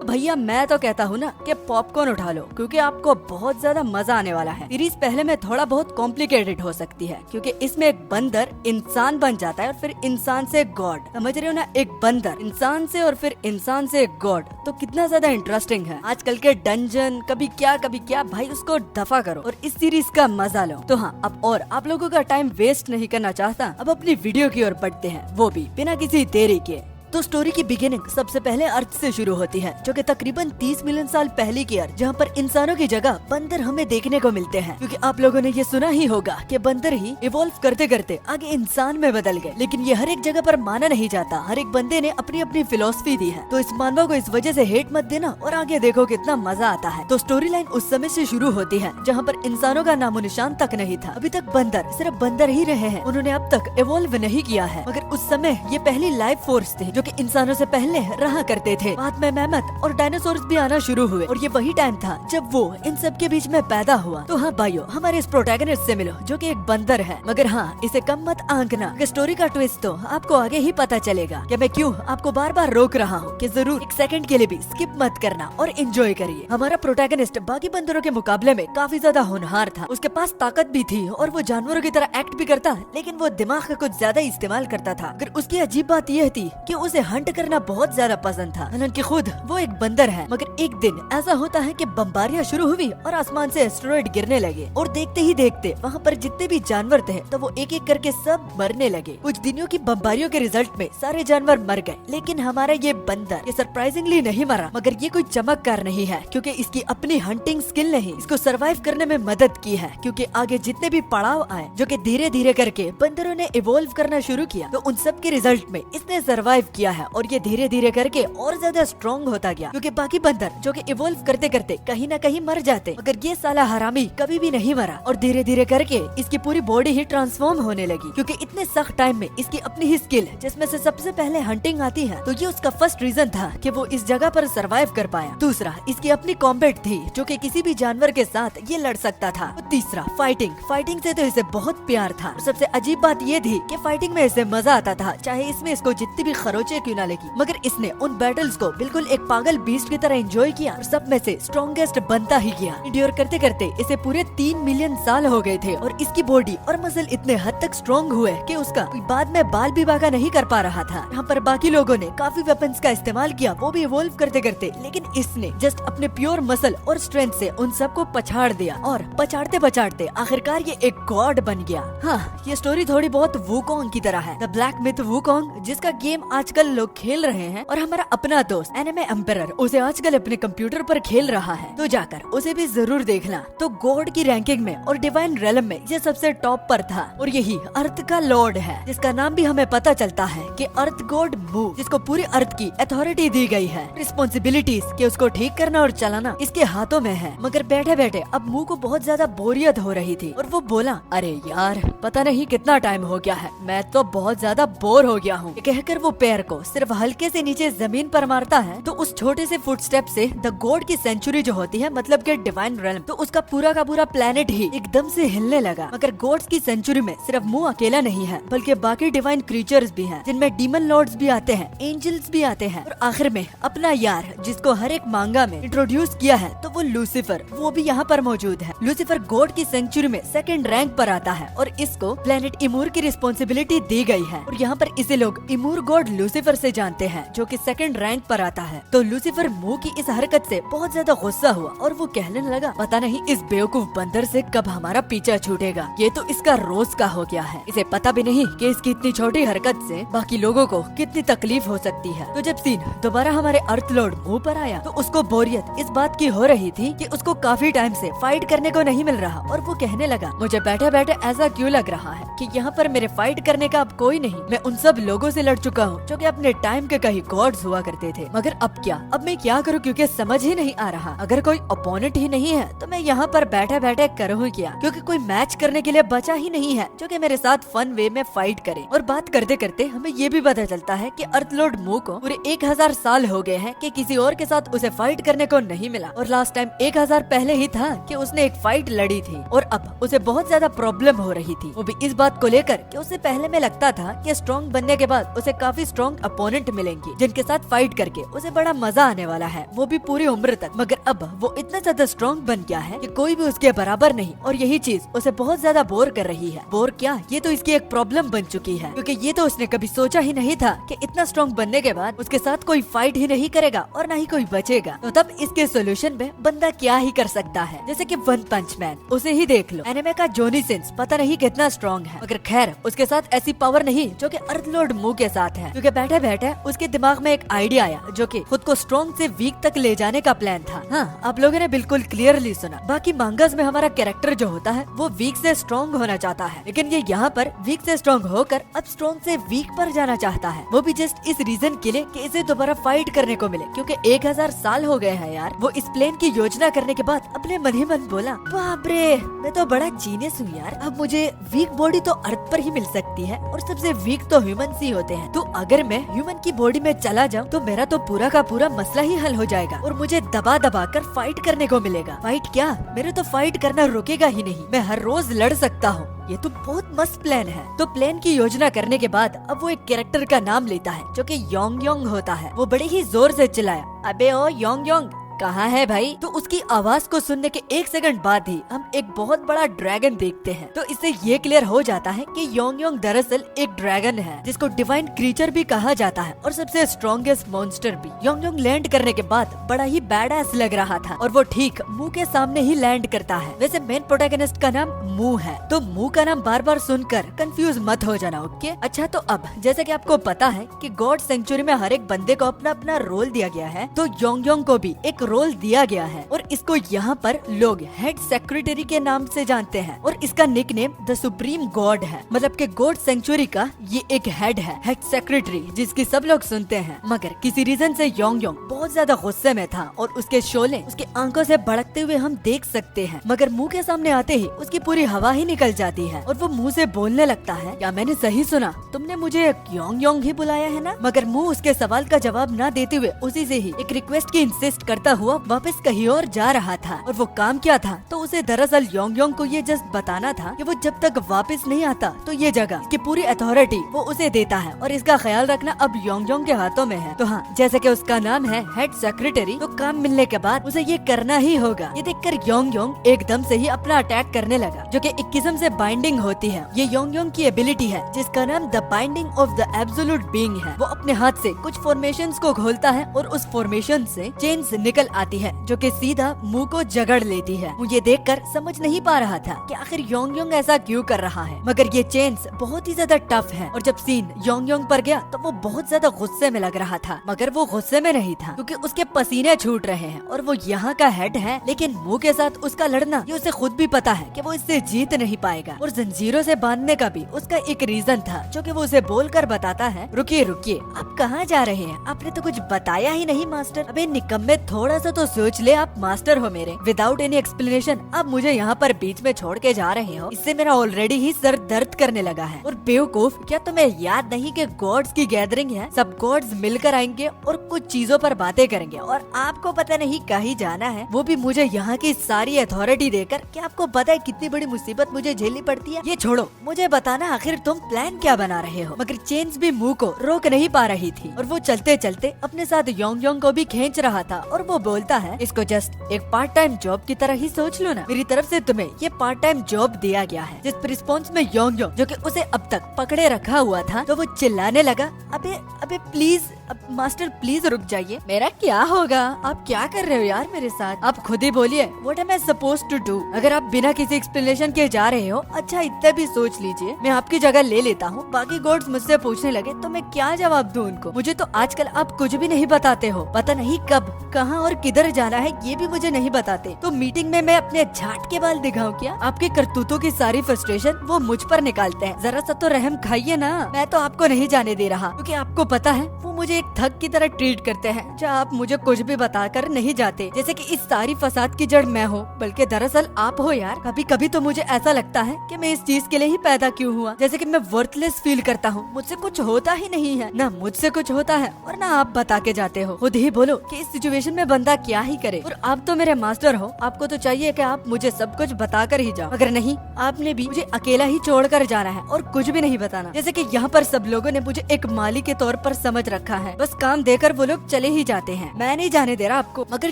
भैया मैं तो कहता हूँ ना कि पॉपकॉर्न उठा लो, क्योंकि आपको बहुत ज्यादा मजा आने वाला है। सीरीज पहले में थोड़ा बहुत कॉम्प्लिकेटेड हो सकती है, क्योंकि इसमें एक बंदर इंसान बन जाता है और फिर इंसान से गॉड, समझ रहे हो ना, एक बंदर इंसान से और फिर इंसान से गॉड। तो कितना ज्यादा इंटरेस्टिंग है। आजकल के डंजन कभी क्या भाई, उसको दफा करो और इस सीरीज का मजा लो। तो हाँ, अब और आप लोगों का टाइम वेस्ट नहीं करना चाहता, अब अपनी वीडियो की ओर बढ़ते हैं, वो भी बिना किसी देरी के। तो स्टोरी की बिगिनिंग सबसे पहले अर्थ से शुरू होती है, जो कि तकरीबन 30 मिलियन साल पहले की अर्थ, जहाँ पर इंसानों की जगह बंदर हमें देखने को मिलते हैं। क्योंकि आप लोगों ने ये सुना ही होगा कि बंदर ही इवॉल्व करते करते आगे इंसान में बदल गए। लेकिन ये हर एक जगह पर माना नहीं जाता, हर एक बंदे ने अपनी अपनी फिलोसफी दी है। तो इस मानवा को इस वजह से हेट मत देना और आगे देखो कितना मजा आता है। तो स्टोरी लाइन उस समय से शुरू होती है जहाँ पर इंसानों का नामो निशान तक नहीं था। अभी तक बंदर सिर्फ बंदर ही रहे हैं, उन्होंने अब तक इवॉल्व नहीं किया है। मगर उस समय ये पहली लाइफ फोर्स थी जो कि इंसानों से पहले रहा करते थे। बाद में मैमथ और डायनासोर्स भी आना शुरू हुए और ये वही टाइम था जब वो इन सब के बीच में पैदा हुआ। तो हाँ भाइयों, हमारे इस प्रोटैगनिस्ट से मिलो जो कि एक बंदर है। मगर हाँ, इसे कम मत आंकना, स्टोरी का ट्विस्ट तो आपको आगे ही पता चलेगा। कि मैं क्यों आपको बार बार रोक रहा हूँ कि जरूर एक सेकंड के लिए भी स्किप मत करना और एंजॉय करिए। हमारा प्रोटैगनिस्ट बाकी बंदरों के मुकाबले में काफी ज्यादा होनहार था। उसके पास ताकत भी थी और वो जानवरों की तरह एक्ट भी करता, लेकिन वो दिमाग का कुछ ज्यादा इस्तेमाल करता था। अगर उसकी अजीब बात यह थी कि उसे हंट करना बहुत ज्यादा पसंद था। हालांकि खुद वो एक बंदर है। मगर एक दिन ऐसा होता है कि बमबारियां शुरू हुई और आसमान से एस्टेरॉइड गिरने लगे और देखते ही देखते वहाँ पर जितने भी जानवर थे तो वो एक एक करके सब मरने लगे। कुछ दिनों की बमबारियों के रिजल्ट में सारे जानवर मर गए, लेकिन हमारा ये बंदर ये सरप्राइजिंगली नहीं मरा। मगर ये कोई चमत्कार नहीं है, क्योंकि इसकी अपनी हंटिंग स्किल ने इसको सरवाइव करने में मदद की है। क्योंकि आगे जितने भी पड़ाव आए जो कि धीरे धीरे करके बंदरों ने इवॉल्व करना शुरू किया, तो उन सब के रिजल्ट में इसने सरवाइव किया है और ये धीरे धीरे करके और ज्यादा स्ट्रॉन्ग होता गया। क्योंकि बाकी बंदर जो कि इवॉल्व करते करते कहीं ना कहीं मर जाते, मगर ये साला हरामी कभी भी नहीं मरा और धीरे धीरे करके इसकी पूरी बॉडी ही ट्रांसफॉर्म होने लगी। क्योंकि इतने सख्त टाइम में इसकी अपनी ही स्किल, जिसमें से सबसे पहले हंटिंग आती है, तो ये उसका फर्स्ट रीजन था कि वो इस जगह पर सरवाइव कर पाया। दूसरा, इसकी अपनी कॉम्बैट थी जो कि किसी भी जानवर के साथ ये लड़ सकता था। और तीसरा, फाइटिंग से तो इसे बहुत प्यार था। और सबसे अजीब बात ये थी कि फाइटिंग में इसे मजा आता था, चाहे इसमें इसको जितनी भी खरोचे क्यों ना लगी। मगर इसने उन बैटल्स को बिल्कुल एक पागल बीस्ट की तरह एंजॉय किया और सब में से स्ट्रॉन्गेस्ट बनता ही गया। इंड्योर करते करते इसे पूरे 3 मिलियन साल हो गए थे और इसकी बॉडी और मसल इतने हद तक स्ट्रॉन्ग हुए कि उसका बाद में बाल भी बागा नहीं कर पा रहा था। यहाँ पर बाकी लोगों ने काफी वेपन्स का इस्तेमाल किया, वो भी इवॉल्व करते करते, लेकिन इसने जस्ट अपने प्योर मसल और स्ट्रेंथ से उन सबको पछाड़ दिया और पछाड़ते पछाड़ते आखिरकार ये एक गॉड बन गया। हाँ, ये स्टोरी थोड़ी बहुत वुकोंग की तरह है, द ब्लैक मिथ वुकोंग, जिसका गेम आजकल लोग खेल रहे हैं और हमारा अपना दोस्त एनिमे एम्परर उसे आजकल अपने कंप्यूटर पर खेल रहा है। तो जाकर उसे भी जरूर देखना। तो गॉड की रैंकिंग में और डिवाइन रेलम में ये सबसे टॉप पर था और यही अर्थ का लॉर्ड है, जिसका नाम भी हमें पता चलता है कि अर्थ गॉड मू, जिसको पूरी अर्थ की अथॉरिटी दी गई है। रिस्पॉन्सिबिलिटीज कि उसको ठीक करना और चलाना इसके हाथों में है। मगर बैठे बैठे अब मू को बहुत ज्यादा बोरियत हो रही थी और वो बोला, अरे यार पता नहीं कितना टाइम हो गया है, मैं तो बहुत ज्यादा बोर हो गया हूँ। कहकर वो पैर को सिर्फ हल्के से नीचे जमीन पर मारता है, तो उस छोटे से फुटस्टेप से द गॉड की सेंचुरी जो होती है, मतलब के डिवाइन रेलम, तो उसका पूरा का पूरा प्लेनेट ही एकदम से हिलने लगा। मगर गॉड्स की सेंचुरी में सिर्फ मुंह अकेला नहीं है, बल्कि बाकी डिवाइन क्रीचर्स भी हैं, जिनमें डीमन लॉर्ड्स भी आते हैं, एंजल्स भी आते हैं और आखिर में अपना यार, जिसको हर एक मांगा में इंट्रोड्यूस किया है, तो वो लूसीफर, वो भी यहाँ पर मौजूद है। लूसीफर गॉड की सेंचुरी में सेकंड रैंक पर आता है और इसको प्लेनेट इमूर की रिस्पॉन्सिबिलिटी दी गई है और यहाँ पर इसे लोग इमूर गॉड लूसीफर से जानते हैं, जो कि सेकंड रैंक पर आता है। तो लूसीफर मुंह की इस हरकत से बहुत ज्यादा गुस्सा हुआ और वो कहने लगा, पता नहीं इस बेवकूफ बंदर से कब हमारा पीछा छूटेगा, ये तो इसका रोज का हो गया है। इसे पता भी नहीं कि इसकी इतनी छोटी हरकत से बाकी लोगों को कितनी तकलीफ हो सकती है। तो जब सीन दोबारा हमारे अर्थ लॉर्ड मुंह पर आया, तो उसको बोरियत इस बात की हो रही थी कि उसको काफी टाइम से फाइट करने को नहीं मिल रहा और वो कहने लगा, मुझे बैठे बैठे ऐसा क्यों लग रहा है कि यहाँ पर मेरे फाइट करने का अब कोई नहीं। मैं उन सब लोगों से लड़ चुका हूँ जो कि अपने टाइम के कहीं गॉड्स हुआ करते थे, मगर अब क्या, अब मैं क्या करूँ, क्योंकि समझ ही नहीं आ रहा। अगर कोई ओपोनेंट ही नहीं है तो मैं यहाँ पर बैठे बैठे करूँ क्या, क्योंकि कोई मैच करने के लिए बचा ही नहीं है जो कि मेरे साथ फन वे में फाइट करे। और बात करते करते हमें ये भी पता चलता है कि अर्थलॉर्ड मू को पूरे 1000 साल हो गए हैं कि किसी और के साथ उसे फाइट करने को नहीं मिला और लास्ट टाइम 1000 पहले ही था कि उसने एक फाइट लड़ी थी और अब उसे बहुत ज्यादा प्रॉब्लम हो रही थी, वो भी इस बात को लेकर कि उसे पहले में लगता था कि स्ट्रॉन्ग बनने के बाद उसे काफी स्ट्रॉन्ग स्ट्रॉन्ग अपोनेंट मिलेंगी जिनके साथ फाइट करके उसे बड़ा मजा आने वाला है, वो भी पूरी उम्र तक। मगर अब वो इतना ज्यादा स्ट्रॉन्ग बन गया है कि कोई भी उसके बराबर नहीं, और यही चीज उसे बहुत ज्यादा बोर कर रही है। बोर क्या, ये तो इसकी एक प्रॉब्लम बन चुकी है, क्योंकि ये तो उसने कभी सोचा ही नहीं था कि इतना स्ट्रॉन्ग बनने के बाद उसके साथ कोई फाइट ही नहीं करेगा और ना ही कोई बचेगा। तो तब इसके सोल्यूशन में बंदा क्या ही कर सकता है, जैसे कि वन पंच मैन, उसे ही देख लो। एनिमे का जॉनी सिंस पता नहीं कितना स्ट्रॉन्ग है, मगर खैर उसके साथ ऐसी पावर नहीं जो कि अर्थलॉर्ड मू के साथ है, क्योंकि बैठे बैठे उसके दिमाग में एक आइडिया आया जो कि खुद को स्ट्रॉन्ग से वीक तक ले जाने का प्लान था। हाँ, आप लोगों ने बिल्कुल क्लियरली सुना। बाकी मांगास में हमारा कैरेक्टर जो होता है वो वीक से स्ट्रॉन्ग होना चाहता है, लेकिन ये यहाँ पर वीक से स्ट्रॉन्ग होकर अब स्ट्रॉन्ग से वीक पर जाना चाहता है, वो भी जस्ट इस रीजन के लिए कि इसे दोबारा फाइट करने को मिले, क्योंकि 1000 साल हो गए हैं यार। वो इस प्लान की योजना करने के बाद अपने मन ही मन बोला, बाप रे, मैं तो बड़ा जीनियस हूँ यार, अब मुझे वीक बॉडी तो अर्थ पर ही मिल सकती है और सबसे वीक तो ह्यूमन ही होते हैं, तो अगर मैं ह्यूमन की बॉडी में चला जाऊँ तो मेरा तो पूरा का पूरा मसला ही हल हो जाएगा और मुझे दबा दबा कर फाइट करने को मिलेगा। फाइट क्या, मेरे तो फाइट करना रुकेगा ही नहीं, मैं हर रोज लड़ सकता हूँ। ये तो बहुत मस्त प्लान है। तो प्लान की योजना करने के बाद अब वो एक कैरेक्टर का नाम लेता है जो कि योंग योंग होता है। वो बड़े ही जोर से चिल्लाया, अबे ओ योंग योंग, कहाँ है भाई? तो उसकी आवाज को सुनने के 1 सेकंड बाद ही हम एक बहुत बड़ा ड्रैगन देखते हैं। तो इससे ये क्लियर हो जाता है कि योंग योंग दरअसल एक ड्रैगन है, जिसको डिवाइन क्रीचर भी कहा जाता है और सबसे स्ट्रॉन्गेस्ट मॉन्स्टर भी। योंग योंग लैंड करने के बाद बड़ा ही बैडएस लग रहा था और वो ठीक मू के सामने ही लैंड करता है। वैसे मेन प्रोटैगनिस्ट का नाम मू है, तो मू का नाम बार बार सुनकर कंफ्यूज मत हो जाना, ओके? अच्छा, तो अब जैसे कि आपको पता है कि गॉड सेंचुरी में हर एक बंदे को अपना अपना रोल दिया गया है, तो योंग योंग को भी एक रोल दिया गया है और इसको यहाँ पर लोग हेड सेक्रेटरी के नाम से जानते हैं और इसका निकनेम द सुप्रीम गॉड है। मतलब कि गॉड सेंचुरी का ये एक हेड है, हेड सेक्रेटरी, जिसकी सब लोग सुनते हैं। मगर किसी रीजन से योंग योंग बहुत ज्यादा गुस्से में था और उसके शोले उसकी आंखों से भड़कते हुए हम देख सकते हैं, मगर मुंह के सामने आते ही उसकी पूरी हवा ही निकल जाती है और वो मुंह से बोलने लगता है, क्या मैंने सही सुना? तुमने मुझे योंग योंग ही बुलाया है ना? मगर मुंह उसके सवाल का जवाब न देते हुए उसी से ही एक रिक्वेस्ट की इंसिस्ट करता हुआ वापस कहीं और जा रहा था। और वो काम क्या था, तो उसे दरअसल योंग योंग को ये जस्ट बताना था कि वो जब तक वापस नहीं आता तो ये जगह की पूरी अथॉरिटी वो उसे देता है और इसका ख्याल रखना अब योंग योंग के हाथों में है। तो हाँ, जैसे कि उसका नाम है हेड सेक्रेटरी, तो काम मिलने के बाद उसे ये करना ही होगा। ये देखकर योंग योंग एकदम से ही अपना अटैक करने लगा, जो कि एक किस्म से बाइंडिंग होती है। ये योंग योंग की एबिलिटी है जिसका नाम the binding of the absolute being है। वो अपने हाथ से कुछ फॉर्मेशंस को खोलता है और उस फॉर्मेशन से चेन्स निकल आती है जो कि सीधा मुंह को जगड़ लेती है। मुझे देखकर समझ नहीं पा रहा था कि आखिर योंग योंग ऐसा क्यों कर रहा है, मगर ये चेन्स बहुत ही ज्यादा टफ है। और जब सीन योंग योंग पर गया तो वो बहुत ज्यादा गुस्से में लग रहा था, मगर वो गुस्से में नहीं था क्योंकि उसके पसीने छूट रहे हैं और वो यहाँ का हेड है। लेकिन मुंह के साथ उसका लड़ना, ये उसे खुद भी पता है कि वो इससे जीत नहीं पाएगा और जंजीरों से बांधने का भी उसका एक रीजन था जो कि वो उसे बोलकर बताता है, रुकिए रुकिए, आप कहाँ जा रहे हैं? आपने तो कुछ बताया ही नहीं मास्टर। अबे निकम्मे, थोड़ा सा तो सोच ले, आप मास्टर हो मेरे। विदाउट एनी एक्सप्लेनेशन आप मुझे यहाँ पर बीच में छोड़ के जा रहे हो, इससे मेरा ऑलरेडी ही सर दर्द करने लगा है। और बेवकूफ, क्या तुम्हें याद नहीं कि गॉड्स की गैदरिंग है, सब गॉड्स मिलकर आएंगे और कुछ चीजों पर बातें करेंगे और आपको पता नहीं कहीं जाना है, वो भी मुझे यहाँ की सारी अथॉरिटी देकर। क्या आपको पता है कितनी बड़ी मुसीबत मुझे झेलनी पड़ती है? ये छोड़ो, मुझे बताना आखिर तुम प्लान क्या बना रहे हो? मगर चेन्स भी मुंह को रोक नहीं पा रही थी और वो चलते चलते अपने साथ योंग योंग को भी खींच रहा था और वो बोलता है, इसको जस्ट एक पार्ट टाइम जॉब की तरह ही सोच लो ना, मेरी तरफ से तुम्हें ये पार्ट टाइम जॉब दिया गया है। जिस रिस्पॉन्स में योंग योंग, जो कि उसे अब तक पकड़े रखा हुआ था, तो वो चिल्लाने लगा, अबे अबे प्लीज, अब मास्टर प्लीज रुक जाइए, मेरा क्या होगा? आप क्या कर रहे हो यार मेरे साथ? आप खुद ही बोलिए, what am I supposed to do? अगर आप बिना किसी एक्सप्लेनेशन के जा रहे हो, अच्छा इतना भी सोच लीजिए, मैं आपकी जगह ले लेता हूँ। बाकी गॉड्स मुझसे पूछने लगे तो मैं क्या जवाब दूँ उनको? मुझे तो आजकल आप कुछ भी नहीं बताते हो, पता नहीं कब, कहाँ और किधर जाना है ये भी मुझे नहीं बताते। तो मीटिंग में मैं अपने झाट के बाल दिखाऊं क्या? आपके करतूतों की सारी फ्रस्ट्रेशन वो मुझ पर निकालते हैं, जरा सा तो रहम खाइए ना। मैं तो आपको नहीं जाने दे रहा क्योंकि आपको पता है वो मुझे एक ठग की तरह ट्रीट करते हैं, जहाँ आप मुझे कुछ भी बताकर नहीं जाते, जैसे कि इस सारी फसाद की जड़ मैं हूँ, बल्कि दरअसल आप हो यार। कभी कभी तो मुझे ऐसा लगता है कि मैं इस चीज के लिए ही पैदा क्यों हुआ, जैसे कि मैं वर्थलेस फील करता हूँ, मुझसे कुछ होता ही नहीं है, ना मुझसे कुछ होता है और ना आप बता के जाते हो। खुद ही बोलो कि इस सिचुएशन में बंदा क्या ही करे। और आप तो मेरे मास्टर हो, आपको तो चाहिए कि आप मुझे सब कुछ बताकर ही जाओ, मगर नहीं, आपने भी मुझे अकेला ही छोड़कर जाना है और कुछ भी नहीं बताना। जैसे कि यहाँ पर सब लोगों ने मुझे एक माली के तौर पर समझ रखा है, बस काम देकर वो लोग चले ही जाते हैं, मैं नहीं जाने दे रहा आपको। मगर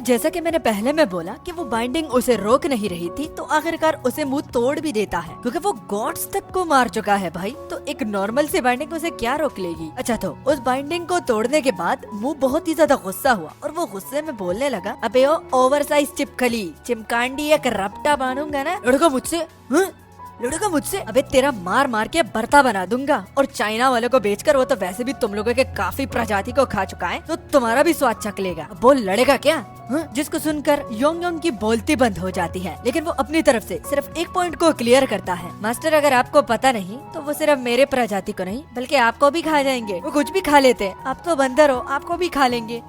जैसा कि मैंने पहले में बोला कि वो बाइंडिंग उसे रोक नहीं रही थी, तो आखिरकार उसे मुंह तोड़ भी देता है, क्योंकि वो गॉड्स तक को मार चुका है भाई, तो एक नॉर्मल सी बाइंडिंग उसे क्या रोक लेगी। अच्छा, तो उस बाइंडिंग को तोड़ने के बाद मुंह बहुत ही ज्यादा गुस्सा हुआ और वो गुस्से में बोलने लगा, अबे ओ ओवर साइज चिपकली चिमकांडी, एक रपटा बांधूंगा ना लड़का मुझसे, लड़का मुझसे, अबे तेरा मार मार के बर्ता बना दूंगा। और चाइना वालों को बेचकर वो तो वैसे भी तुम लोगों के काफी प्रजाति को खा चुका है, तो तुम्हारा भी स्वाद चख लेगा। बोल लड़ेगा क्या? जिसको सुनकर योंग योंग की बोलती बंद हो जाती है, लेकिन वो अपनी तरफ से सिर्फ एक पॉइंट को क्लियर करता है, मास्टर अगर आपको पता नहीं तो वो सिर्फ मेरे प्रजाति को नहीं बल्कि आपको भी खा जाएंगे। वो कुछ भी खा लेते हैं, आप तो बंदर हो, आपको भी खा लेंगे।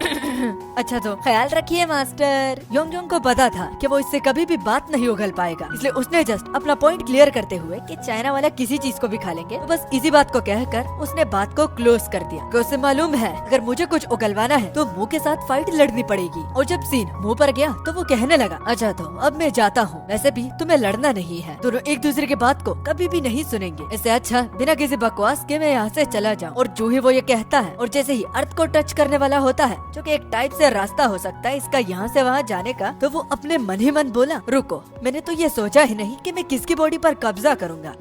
अच्छा, तो ख्याल रखिए मास्टर। योंग योंग को पता था कि वो इससे कभी भी बात नहीं उगल पाएगा, इसलिए उसने जस्ट अपना पॉइंट क्लियर करते हुए कि चाइना वाला किसी चीज को भी खा लेंगे, तो बस इसी बात को कहकर उसने बात को क्लोज कर दिया। उसे मालूम है अगर मुझे कुछ उगलवाना है तो मुंह के साथ फाइट लड़नी पड़ेगी। और जब सीन मुंह पर गया तो वो कहने लगा, अच्छा तो अब मैं जाता हूँ, वैसे भी तुम्हें लड़ना नहीं है, दोनों एक दूसरे की बात को कभी भी नहीं सुनेंगे, इससे अच्छा बिना किसी बकवास के मैं यहाँ से चला जाऊँ। और जो ही वो ये कहता है और जैसे ही अर्थ को टच करने वाला होता है, जो कि एक टाइप से रास्ता हो सकता है इसका यहाँ से वहाँ जाने का, तो वो अपने मन ही मन बोला, रुको, मैंने तो ये सोचा ही नहीं कि मैं किसकी बॉडी पर कब्जा करूंगा।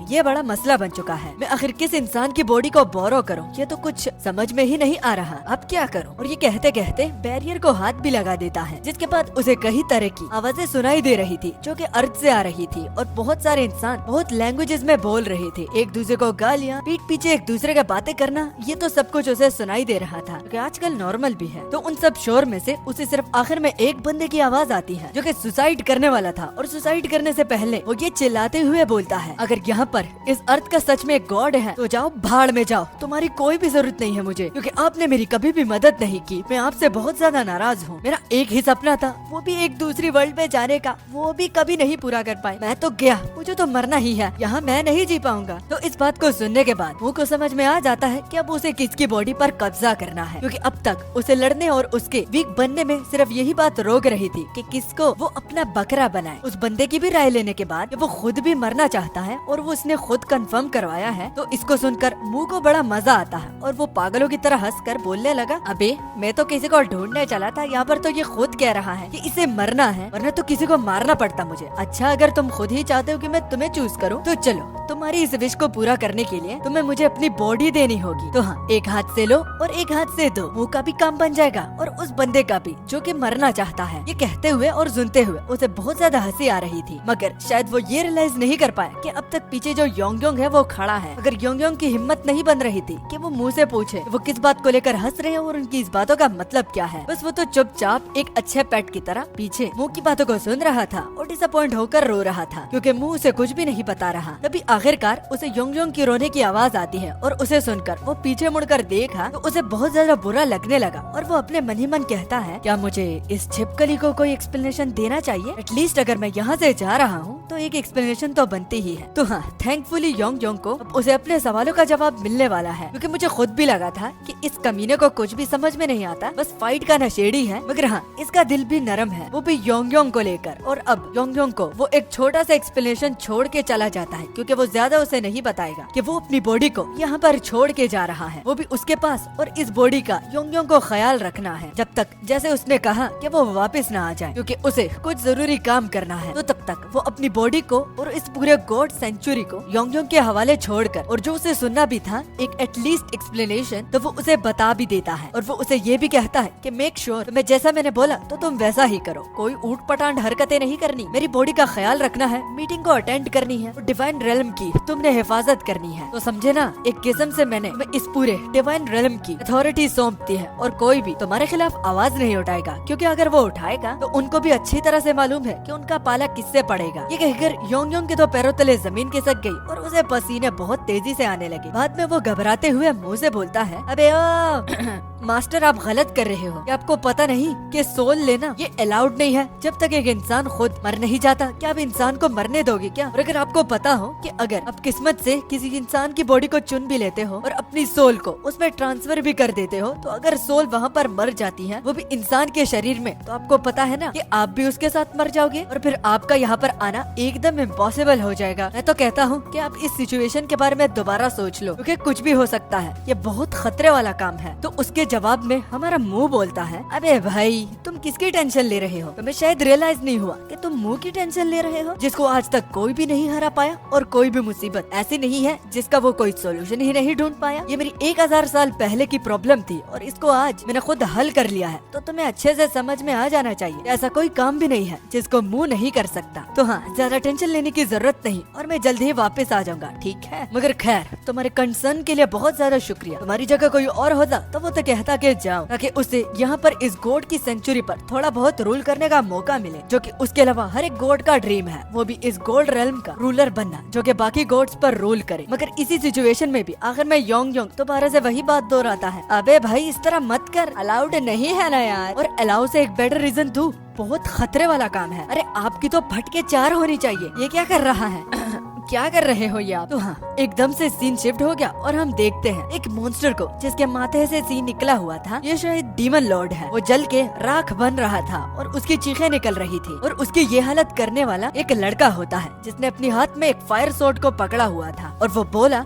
ये बड़ा मसला बन चुका है, मैं आखिर किस इंसान की बॉडी को बोरो करूं, ये तो कुछ समझ में ही नहीं आ रहा, अब क्या करूं। और ये कहते कहते बैरियर को हाथ भी लगा देता है, जिसके बाद उसे कई तरह की आवाजें सुनाई दे रही थी, जो कि अर्थ से आ रही थी, और बहुत सारे इंसान बहुत लैंग्वेजेस में बोल रहे थे, एक दूसरे को गालियाँ, पीठ पीछे एक दूसरे का बातें करना, ये तो सब कुछ उसे सुनाई दे रहा था, जो कि आजकल नॉर्मल भी है। तो उन सब शोर में से उसे सिर्फ आखिर में एक बंदे की आवाज आती है, जो कि सुसाइड करने वाला था, और सुसाइड करने से पहले वो ये चिल्लाते हुए बोलता है, अगर यहाँ पर इस अर्थ का सच में गॉड है तो जाओ भाड़ में जाओ, तुम्हारी कोई भी जरूरत नहीं है मुझे, क्योंकि आपने मेरी कभी भी मदद नहीं की, मैं आपसे बहुत ज्यादा नाराज हूँ। मेरा एक ही सपना था, वो भी एक दूसरी वर्ल्ड में जाने का, वो भी कभी नहीं पूरा कर पाए, मैं तो गया, मुझे तो मरना ही है, यहाँ मैं नहीं जी पाऊंगा। तो इस बात को सुनने के बाद वो को समझ में आ जाता है कि अब उसे किसकी बॉडी पर कब्जा करना है, क्योंकि अब तक उसे लड़ने और उसके वीक बनने में सिर्फ यही बात रोक रही थी कि किसको वो अपना बकरा बनाए। उस बंदे की भी राय लेने के बाद वो खुद भी मरना चाहता है और वो उसने खुद कंफर्म करवाया है, तो इसको सुनकर मुंह को बड़ा मजा आता है और वो पागलों की तरह हंसकर बोलने लगा, अबे मैं तो किसी को ढूंढने चला था, यहाँ पर तो ये खुद कह रहा है कि इसे मरना है, वरना तो किसी को मारना पड़ता मुझे। अच्छा, अगर तुम खुद ही चाहते हो कि मैं तुम्हें चूज करूँ तो चलो, तुम्हारी इस विश को पूरा करने के लिए तुम्हें मुझे अपनी बॉडी देनी होगी। तो हाँ, एक हाथ से लो और एक हाथ से दो, मुंह का भी काम बन जाएगा और उस बंदे का भी जो कि मरना चाहता है। ये कहते हुए और सुनते हुए उसे बहुत ज्यादा हंसी आ रही थी, मगर शायद वो ये रियलाइज नहीं कर पाया कि अब तक पीछे जो योंग योंग है वो खड़ा है। अगर योंग योंग की हिम्मत नहीं बन रही थी कि वो मुंह से पूछे वो किस बात को लेकर हंस रहे हैं और उनकी इस बातों का मतलब क्या है, बस वो तो चुपचाप एक अच्छे पेट की तरह पीछे मुंह की बातों को सुन रहा था और डिसअपॉइंट होकर रो रहा था, क्योंकि मुंह उसे कुछ भी नहीं बता रहा। तभी आखिरकार उसे योंग योंग की रोने की आवाज आती है और उसे सुनकर वो पीछे मुड़कर देखा तो उसे बहुत ज्यादा बुरा लगने लगा और वो अपने मन ही मन कहता है, क्या मुझे इस छिपकली को कोई एक्सप्लेनेशन देना चाहिए? एटलीस्ट अगर मैं यहाँ से जा रहा हूँ तो एक एक्सप्लेनेशन तो बनती ही है। तो हाँ, थैंकफुली योंग योंग को अब उसे अपने सवालों का जवाब मिलने वाला है, क्योंकि मुझे खुद भी लगा था कि इस कमीने को कुछ भी समझ में नहीं आता, बस फाइट का नशेड़ी है, मगर हाँ, इसका दिल भी नरम है, वो भी योंग योंग को लेकर। और अब योंग योंग को वो एक छोटा सा एक्सप्लेनेशन छोड़ के चला जाता है, क्योंकि वो ज्यादा उसे नहीं बताएगा कि वो अपनी बॉडी को यहाँ पर छोड़ के जा रहा है, वो भी उसके पास, और इस बॉडी का योंग योंग को ख्याल रखना है जब तक, जैसे उसने कहा कि वो वापस ना आ जाए, क्योंकि उसे कुछ जरूरी काम करना है। तो तब तक वो अपनी बॉडी को और इस पूरे गॉड सेंचुरी को योंग योंग के हवाले छोड़कर, और जो उसे सुनना भी था एक एटलीस्ट एक्सप्लेनेशन, तो वो उसे बता भी देता है और वो उसे ये भी कहता है कि मेक श्योर मैं जैसा मैंने बोला तो तुम वैसा ही करो, कोई ऊट पटांड हरकतें नहीं करनी, मेरी बॉडी का ख्याल रखना है, मीटिंग को अटेंड करनी है, डिवाइन रेलम की तुमने हिफाजत करनी है। तो समझे ना, एक किस्म से मैंने इस पूरे डिवाइन रेलम की अथॉरिटी सौंप दी है और कोई भी तुम्हारे खिलाफ आवाज नहीं उठाएगा, क्योंकि अगर वो उठाएगा तो उनको भी अच्छी तरह से मालूम है कि उनका पाला किससे से पड़ेगा। ये कहकर योंग योंग के तो पैरों तले जमीन खिसक गई और उसे पसीने बहुत तेजी से आने लगे। बाद में वो घबराते हुए मुंह से बोलता है, अबे ओ मास्टर आप गलत कर रहे हो। क्या आपको पता नहीं कि सोल लेना ये अलाउड नहीं है जब तक एक इंसान खुद मर नहीं जाता? क्या आप इंसान को मरने दोगे क्या? और अगर आपको पता हो कि अगर आप किस्मत से किसी इंसान की बॉडी को चुन भी लेते हो और अपनी सोल को उसमें ट्रांसफर भी कर देते हो, तो अगर सोल वहाँ पर मर जाती है, वो भी इंसान के शरीर में, तो आपको पता है ना कि आप भी उसके साथ मर जाओगे और फिर आपका यहाँ पर आना एकदम इम्पॉसिबल हो जाएगा। मैं तो कहता हूँ कि आप इस सिचुएशन के बारे में दोबारा सोच लो, क्योंकि कुछ भी हो सकता है। ये बहुत खतरे वाला काम है। तो उसके जवाब में हमारा मुंह बोलता है, अबे भाई तुम किसकी टेंशन ले रहे हो? तुम्हें शायद रियलाइज नहीं हुआ कि तुम मुंह की टेंशन ले रहे हो, जिसको आज तक कोई भी नहीं हरा पाया और कोई भी मुसीबत ऐसी नहीं है जिसका वो कोई सोल्यूशन ही नहीं ढूंढ पाया। ये मेरी 1000 साल पहले की प्रॉब्लम थी और इसको आज मैंने खुद हल कर लिया है। तो तुम्हें अच्छे से समझ में आ जाना चाहिए ऐसा कोई काम भी नहीं है जिसको मुंह नहीं कर सकता। तो हाँ, ज्यादा टेंशन लेने की जरूरत नहीं और मैं जल्द ही वापस आ जाऊंगा, ठीक है? मगर खैर, तुम्हारे कंसर्न के लिए बहुत ज्यादा शुक्रिया। तुम्हारी जगह कोई और होता तो वो तो कहता कि जाओ, ताकि उसे यहाँ पर इस गोड की सेंचुरी पर थोड़ा बहुत रूल करने का मौका मिले, जो कि उसके अलावा हर एक गोड का ड्रीम है, वो भी इस गोल्ड रेल्म का रूलर बनना, जो कि बाकी गोड्स पर रूल करे। मगर इसी सिचुएशन में भी आखिर में योंग योंग दोबारा से वही बात दोहराता है, अबे भाई इस तरह मत कर, अलाउड नहीं है ना यार। और अलाउ से एक बेटर रीजन दूं, बहुत खतरे वाला काम है। अरे आपकी तो फटके 4 होनी चाहिए। ये क्या कर रहा है? क्या कर रहे हो ये आप? तो हाँ, एकदम से सीन शिफ्ट हो गया और हम देखते हैं एक मॉन्स्टर को जिसके माथे से सीन निकला हुआ था। ये शायद डीमन लॉर्ड है। वो जल के राख बन रहा था और उसकी चीखें निकल रही थी और उसकी ये हालत करने वाला एक लड़का होता है जिसने अपने हाथ में एक फायर सोर्ड को पकड़ा हुआ था और वो बोला,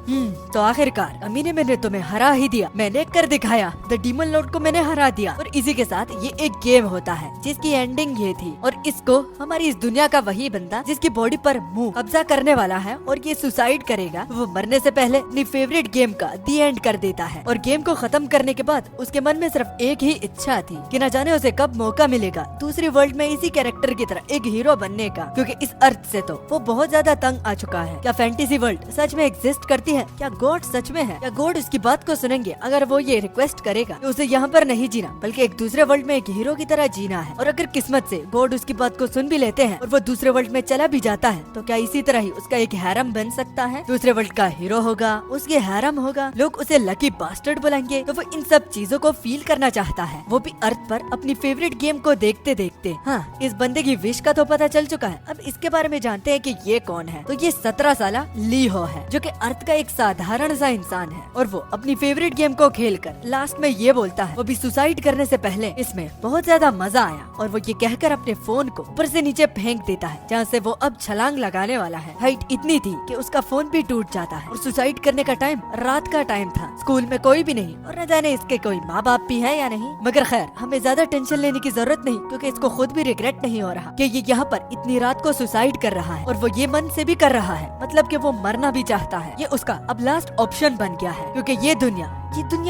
तो आखिरकार अमीने मैंने तुम्हें हरा ही दिया, मैंने कर दिखाया, द डीमन लॉर्ड को मैंने हरा दिया। और इसी के साथ ये एक गेम होता है जिसकी एंडिंग ये थी और इसको हमारी इस दुनिया का वही बंदा जिसकी बॉडी पर मुंह कब्जा करने वाला है और ये सुसाइड करेगा, वो मरने से पहले अपनी फेवरेट गेम का दी एंड कर देता है। और गेम को खत्म करने के बाद उसके मन में सिर्फ एक ही इच्छा थी कि न जाने उसे कब मौका मिलेगा दूसरी वर्ल्ड में इसी कैरेक्टर की तरह एक हीरो बनने का, क्योंकि इस अर्थ से तो वो बहुत ज्यादा तंग आ चुका है। क्या फैंटेसी वर्ल्ड सच में एग्जिस्ट करती है? क्या गॉड सच में है? क्या गॉड उसकी बात को सुनेंगे अगर वो ये रिक्वेस्ट करेगा कि उसे यहाँ पर नहीं जीना बल्कि एक दूसरे वर्ल्ड में एक हीरो की तरह जीना है? और अगर किस्मत से गॉड उसकी बात को सुन भी लेते हैं और वो दूसरे वर्ल्ड में चला भी जाता है, तो क्या इसी तरह ही उसका एक हैरम बन सकता है? दूसरे वर्ल्ड का हीरो होगा, उसके हैरम होगा, लोग उसे लकी बास्टर्ड बुलाएंगे। तो वो इन सब चीजों को फील करना चाहता है, वो भी अर्थ पर अपनी फेवरेट गेम को देखते देखते। हाँ, इस बंदे की विश का तो पता चल चुका है। अब इसके बारे में जानते हैं कि ये कौन है। तो ये 17 साला लीहो है, जो कि अर्थ का एक साधारण सा इंसान है और वो अपनी फेवरेट गेम को खेलकर लास्ट में ये बोलता है, वो भी सुसाइड करने से पहले, इसमें बहुत ज्यादा मजा आया। और वो ये कहकर अपने फोन को ऊपर से नीचे फेंक देता है, जहाँ से वो अब छलांग लगाने वाला है। हाइट इतनी थी कि उसका फोन भी टूट जाता है और सुसाइड करने का टाइम रात का टाइम था, स्कूल में कोई भी नहीं और न जाने इसके कोई माँ बाप भी है या नहीं। मगर खैर, हमें ज्यादा टेंशन लेने की जरूरत नहीं, क्योंकि इसको खुद भी रिग्रेट नहीं हो रहा कि ये यहाँ पर इतनी रात को सुसाइड कर रहा है और वो ये मन से भी कर रहा है, मतलब कि वो मरना भी चाहता है। ये उसका अब लास्ट ऑप्शन बन गया है, क्योंकि ये दुनिया